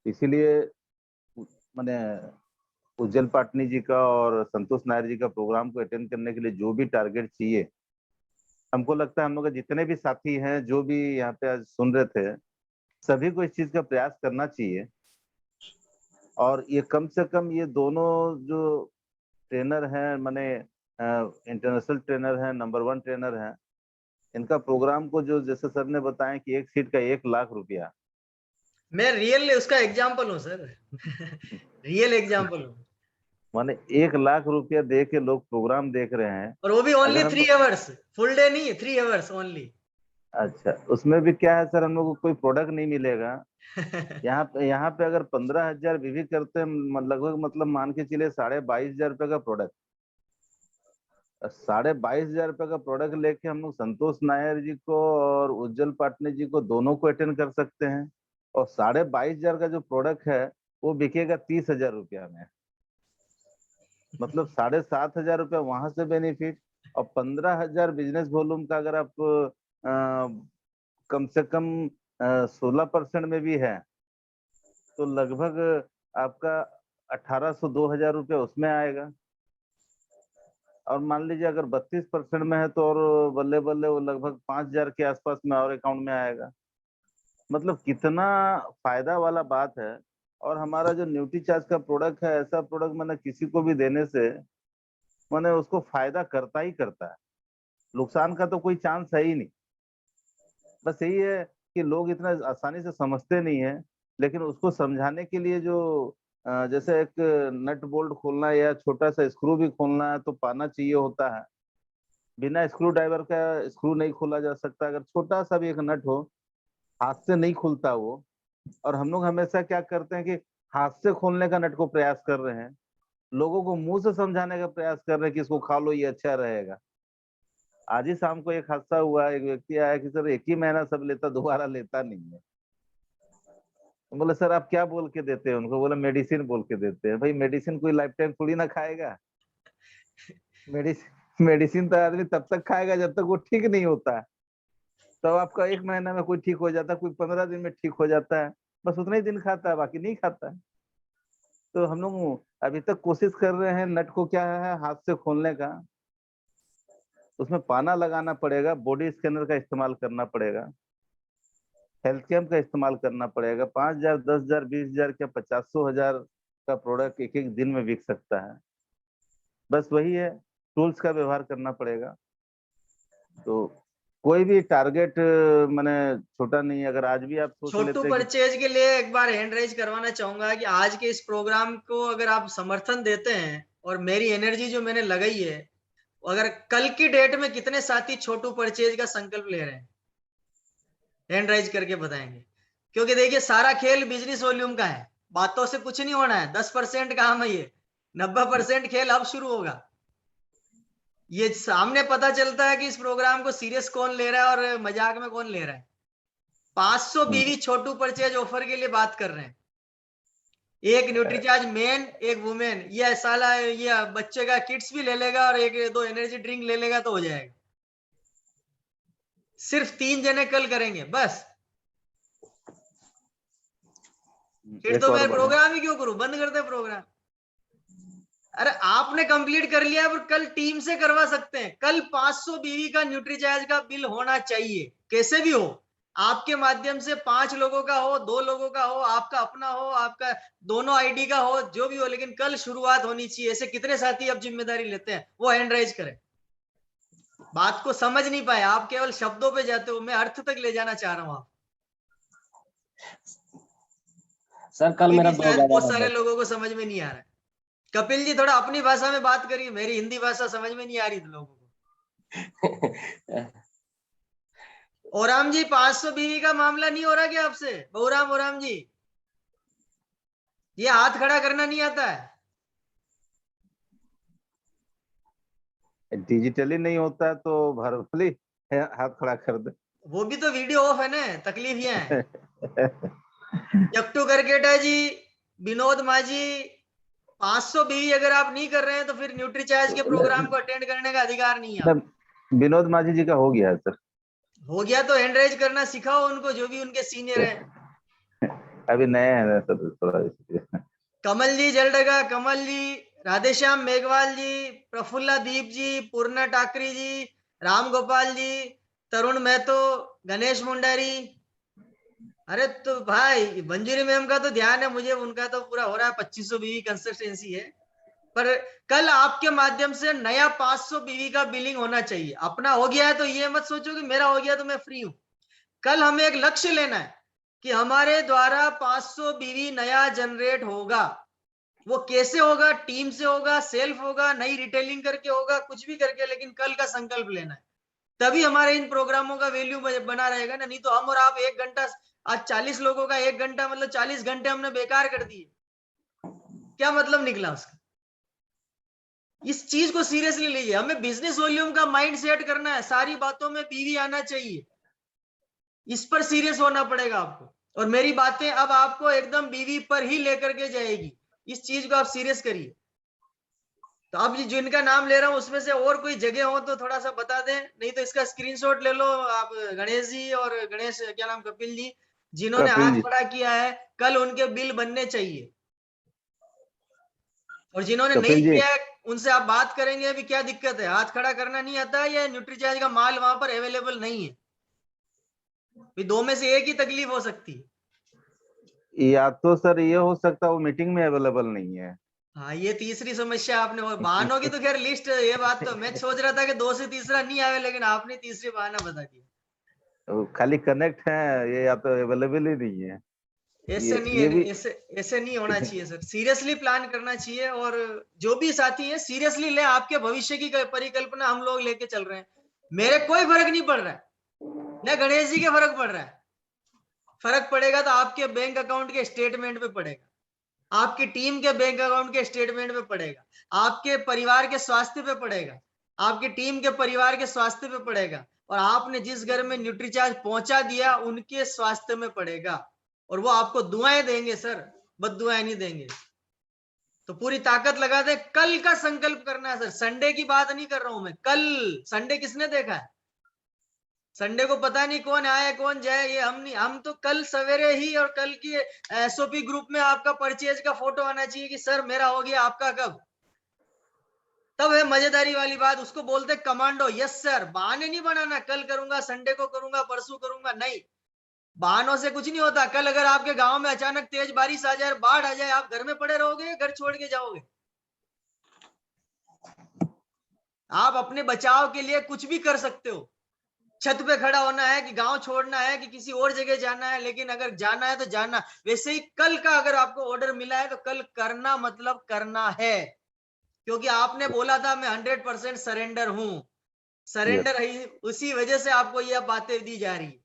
इसीलिए मैंने उज्जवल पाटनी जी का और संतोष नायर जी का प्रोग्राम को अटेंड करने के लिए जो भी टारगेट चाहिए, हमको लगता है हम लोग जितने भी साथी हैं जो भी यहाँ पे आज सुन रहे थे, सभी को इस चीज का प्रयास करना चाहिए। और ये कम से कम ये दोनों जो ट्रेनर हैं, माने इंटरनेशनल ट्रेनर हैं, नंबर 1 ट्रेनर हैं, इनका प्रोग्राम को जो जैसे सर ने बताया कि एक सीट का 1 लाख रुपया, मैं रियल उसका एग्जाम्पल हूँ सर। रियल एग्जाम्पल हूँ। माने 1 लाख रुपया दे के लोग प्रोग्राम देख रहे हैं, और वो भी ओनली अगर हम 3 आवर्स, फुल डे नहीं, 3 आवर्स ओनली। अच्छा, उसमें भी क्या है सर, हम लोग को कोई प्रोडक्ट नहीं मिलेगा। यहाँ पे अगर 15,000 बीवी करते हैं, लगभग मतलब मान के चलिए 22,500 रुपये का प्रोडक्ट। 22,500 रुपये का प्रोडक्ट लेके हम लोग संतोष नायर जी को और उज्जवल पाटनी जी को दोनों को अटेंड कर सकते हैं। और 22,500 का जो प्रोडक्ट है वो बिकेगा 30,000 रुपया में। मतलब 7,500 रुपया वहां से बेनिफिट, और 15,000 बिजनेस वॉल्यूम का अगर आप कम से कम 16% में भी है तो लगभग आपका 1,800 2,000 रुपया उसमें आएगा। और मान लीजिए अगर 32% में है तो और बल्ले बल्ले वो लगभग 5,000 के आसपास में और अकाउंट में आएगा। मतलब कितना फायदा वाला बात है। और हमारा जो न्यूट्रीचार्ज का प्रोडक्ट है, ऐसा प्रोडक्ट मैंने किसी को भी देने से मैंने उसको फायदा करता ही करता है, नुकसान का तो कोई चांस है ही नहीं। बस यही है कि लोग इतना आसानी से समझते नहीं है, लेकिन उसको समझाने के लिए जो जैसे एक नट बोल्ट खोलना है या छोटा सा स्क्रू भी खोलना है तो पाना चाहिए होता है। बिना स्क्रू ड्राइवर का स्क्रू नहीं खोला जा सकता। अगर छोटा सा भी एक नट हो, हाथ से नहीं खुलता वो। और हम लोग हमेशा क्या करते हैं कि हाथ से खोलने का नट को प्रयास कर रहे हैं, लोगों को मुंह से समझाने का प्रयास कर रहे हैं कि इसको खा लो ये अच्छा रहेगा। आज ही शाम को एक हादसा हुआ, एक व्यक्ति आया कि सर 1 ही महीना सब लेता, दोबारा लेता नहीं है। बोले सर आप क्या बोल के देते हैं उनको? बोला मेडिसिन बोल के देते हैं। भाई मेडिसिन कोई लाइफ टाइम थोड़ी ना खाएगा। मेडिसिन तो आदमी तब तक खाएगा जब तक वो ठीक नहीं होता है। तो आपका 1 महीना में कोई ठीक हो जाता है, कोई 15 दिन में ठीक हो जाता है, बस उतना ही दिन खाता है, बाकी नहीं खाता है। तो हम लोग अभी तक कोशिश कर रहे हैं नट को क्या है हाथ से खोलने का, उसमें पाना लगाना पड़ेगा, बॉडी स्कैनर का इस्तेमाल करना पड़ेगा, हेल्थ कैम्प का इस्तेमाल करना पड़ेगा। 5,000 10,000 20,000 क्या 50,000 का प्रोडक्ट एक एक दिन में बिक सकता है। बस वही है, टूल्स का व्यवहार करना पड़ेगा। तो कोई भी टारगेट मैंने छोटा नहीं है। अगर आज भी आप सोच छोटू लेते हैं कि परचेज के लिए एक बार हैंड रेज करवाना चाहूंगा कि आज के इस प्रोग्राम को अगर आप समर्थन देते हैं और मेरी एनर्जी जो मैंने लगाई है, अगर कल की डेट में कितने साथी छोटू परचेज का संकल्प ले रहे हैं, हैंड राइज करके बताएंगे। क्योंकि देखिए सारा खेल बिजनेस वॉल्यूम का है, बातों से कुछ नहीं होना है। 10% काम है ये, 90% खेल अब शुरू होगा। ये सामने पता चलता है कि इस प्रोग्राम को सीरियस कौन ले रहा है और मजाक में कौन ले रहा है। 500 बीवी छोटू परचेज ऑफर के लिए बात कर रहे हैं। एक न्यूट्रीचार्ज मेन, एक वुमेन। ये साला ये बच्चे का किट्स भी ले लेगा और 1-2 एनर्जी ड्रिंक ले लेगा तो हो जाएगा। सिर्फ 3 जने कल करेंगे बस। फिर तो मैं प्रोग्राम ही क्यों करूं, बंद कर दे प्रोग्राम। अरे आपने कंप्लीट कर लिया, पर कल टीम से करवा सकते हैं। कल 500 बीवी का न्यूट्रीचार्ज का बिल होना चाहिए, कैसे भी हो। आपके माध्यम से 5 लोगों का हो, 2 लोगों का हो, आपका अपना हो, आपका दोनों आईडी का हो, जो भी हो, लेकिन कल शुरुआत होनी चाहिए। ऐसे कितने साथी अब जिम्मेदारी लेते हैं, वो हैंड राइज करें। बात को समझ नहीं पाए आप, केवल शब्दों पे जाते हो। मैं अर्थ तक ले जाना चाह रहा हूं आप। सर कल मेरा शायद बहुत सारे लोगों को समझ में नहीं आ रहा है। कपिल जी थोड़ा अपनी भाषा में बात करिए, मेरी हिंदी भाषा समझ में नहीं आ रही लोगों को। ओराम जी 500 बीवी का मामला नहीं हो रहा क्या आपसे? बहुराम ओराम जी, ये हाथ खड़ा करना नहीं आता है? डिजिटली नहीं होता है तो भरभली हाथ खड़ा कर दे। वो भी तो वीडियो ऑफ है ना, तकलीफ ये है। जट्टू करकेटा जी, विनोद माझी, 500 बीवी अगर आप नहीं कर रहे हैं तो फिर न्यूट्रीचार्ज के प्रोग्राम को अटेंड करने का अधिकार नहीं है। विनोद माझी जी का हो गया है सर। हो गया तो हैंड राइज करना सिखाओ उनको, जो भी उनके सीनियर हैं। अभी नए हैं सर थोड़ा। कमल जी जलडगा, कमल जी, राधेश्याम मेघवाल जी, प्रफुल्ला दीप जी, पूर्णा टाकरी जी, राम गोपाल जी, तरुण महतो, गणेश मुंडारी। अरे तो भाई मंजूरी मैम का तो ध्यान है मुझे, उनका तो पूरा हो रहा है। 2500 बीवी कंसिस्टेंसी है। पर कल आपके माध्यम से नया 500 बीवी का बिलिंग होना चाहिए। अपना हो गया है तो ये मत सोचो कि मेरा हो गया तो मैं फ्री हूं। कल हमें एक लक्ष्य लेना है कि हमारे द्वारा 500 बीवी नया जनरेट होगा। वो कैसे होगा? टीम से होगा, सेल्फ होगा, नई रिटेलिंग करके होगा, कुछ भी करके, लेकिन कल का संकल्प लेना है। तभी हमारे इन प्रोग्रामों का वैल्यू बना रहेगा ना। नहीं तो हम और आप 1 घंटा, आज 40 लोगों का 1 घंटा मतलब 40 घंटे हमने बेकार कर दिए। क्या मतलब निकला उसका? इस चीज को सीरियसली लीजिए। हमें बिजनेस वॉल्यूम का माइंड सेट करना है। सारी बातों में बीवी आना चाहिए। इस पर सीरियस होना पड़ेगा आपको। और मेरी बातें अब आपको एकदम बीवी पर ही लेकर के जाएगी। इस चीज को आप सीरियस करिए। तो अब जिनका नाम ले रहा हूं उसमें से और कोई जगह हो तो थोड़ा सा बता दें, नहीं तो इसका स्क्रीनशॉट ले लो आप। गणेश जी और गणेश क्या नाम, कपिल जी, जिन्होंने कपिल हाथ जी। खड़ा किया है, कल उनके बिल बनने चाहिए। और जिन्होंने नहीं कपिल जी, किया है उनसे आप बात करेंगे अभी क्या दिक्कत है। हाथ खड़ा करना नहीं आता है या न्यूट्रीचार्ज का माल वहां पर अवेलेबल नहीं है? दो में से एक ही तकलीफ हो सकती है। या तो सर ये हो सकता है वो मीटिंग में अवेलेबल नहीं है। हाँ, ये तीसरी समस्या आपने, और बहानों की तो खैर लिस्ट, ये बात तो मैं सोच रहा था कि 2 से तीसरा नहीं आवे, लेकिन आपने तीसरी बहाना बता दिया। वो खाली कनेक्ट है ये, या तो अवेलेबल ही नहीं है। ऐसे नहीं ये है, भी ऐसे नहीं होना चाहिए सर। सीरियसली प्लान करना चाहिए। और जो भी साथी है सीरियसली ले। आपके भविष्य की परिकल्पना हम लोग लेके चल रहे हैं। मेरे कोई फर्क नहीं पड़ रहा है, न गणेश जी के फर्क पड़ रहा है। फर्क पड़ेगा तो आपके बैंक अकाउंट के स्टेटमेंट पे पड़ेगा, आपकी टीम के बैंक अकाउंट के स्टेटमेंट पे पड़ेगा, आपके परिवार के स्वास्थ्य पे पड़ेगा, आपकी टीम के परिवार के स्वास्थ्य पे पड़ेगा, और आपने जिस घर में न्यूट्रीचार्ज पहुंचा दिया उनके स्वास्थ्य में पड़ेगा। और वो आपको दुआएं देंगे सर, बद्दुआएं नहीं देंगे। तो पूरी ताकत लगा दे। कल का संकल्प करना है सर। संडे की बात नहीं कर रहा हूं मैं। कल संडे किसने देखा है? संडे को पता नहीं कौन आए कौन जाए, ये हम नहीं। हम तो कल सवेरे ही, और कल की एसओपी ग्रुप में आपका परचेज का फोटो आना चाहिए कि सर मेरा हो गया, आपका कब? तब है मजेदारी वाली बात। उसको बोलते कमांडो। Yes sir. बहाने नहीं बनाना, कल करूंगा, संडे को करूंगा, परसों करूंगा, नहीं। बहानों से कुछ नहीं होता। कल अगर आपके गांव में अचानक तेज बारिश आ जाए, बाढ़ आ जाए, आप घर में पड़े रहोगे या घर छोड़ के जाओगे? आप अपने बचाव के लिए कुछ भी कर सकते हो। छत पे खड़ा होना है कि गांव छोड़ना है कि किसी और जगह जाना है, लेकिन अगर जाना है तो जाना। वैसे ही कल का अगर आपको ऑर्डर मिला है तो कल करना मतलब करना है। क्योंकि आपने बोला था मैं 100% सरेंडर हूं। सरेंडर है, उसी वजह से आपको यह बातें दी जा रही।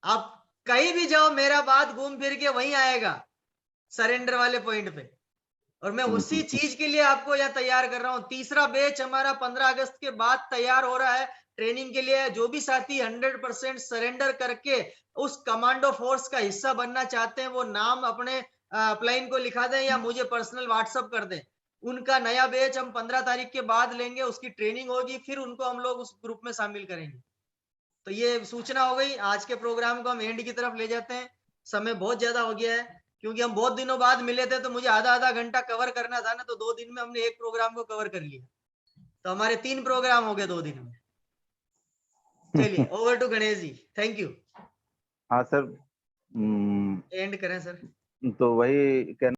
आप कहीं भी जाओ, मेरा बात घूम फिर के वहीं आएगा, सरेंडर वाले पॉइंट पे। और मैं उसी चीज के लिए आपको यह तैयार कर रहा हूं। तीसरा बैच हमारा 15 अगस्त के बाद तैयार हो रहा है ट्रेनिंग के लिए। जो भी साथी 100% सरेंडर करके उस कमांडो फोर्स का हिस्सा बनना चाहते हैं, वो नाम अपने अपलाइन को लिखा दें या मुझे पर्सनल व्हाट्सअप कर दें। उनका नया बैच हम 15 तारीख के बाद लेंगे, उसकी ट्रेनिंग होगी, फिर उनको हम लोग उस ग्रुप में शामिल करेंगे। तो ये सूचना हो गई। आज के प्रोग्राम को हम एंड की तरफ ले जाते हैं। समय बहुत ज्यादा हो गया है, क्योंकि हम बहुत दिनों बाद मिले थे तो मुझे आधा घंटा कवर करना था ना। तो 2 दिन में हमने एक प्रोग्राम को कवर कर लिया, तो हमारे 3 प्रोग्राम हो गए 2 दिन में। चलिए over to Ganesh ji. Thank you. हाँ सर। एंड करें सर। तो वही कहना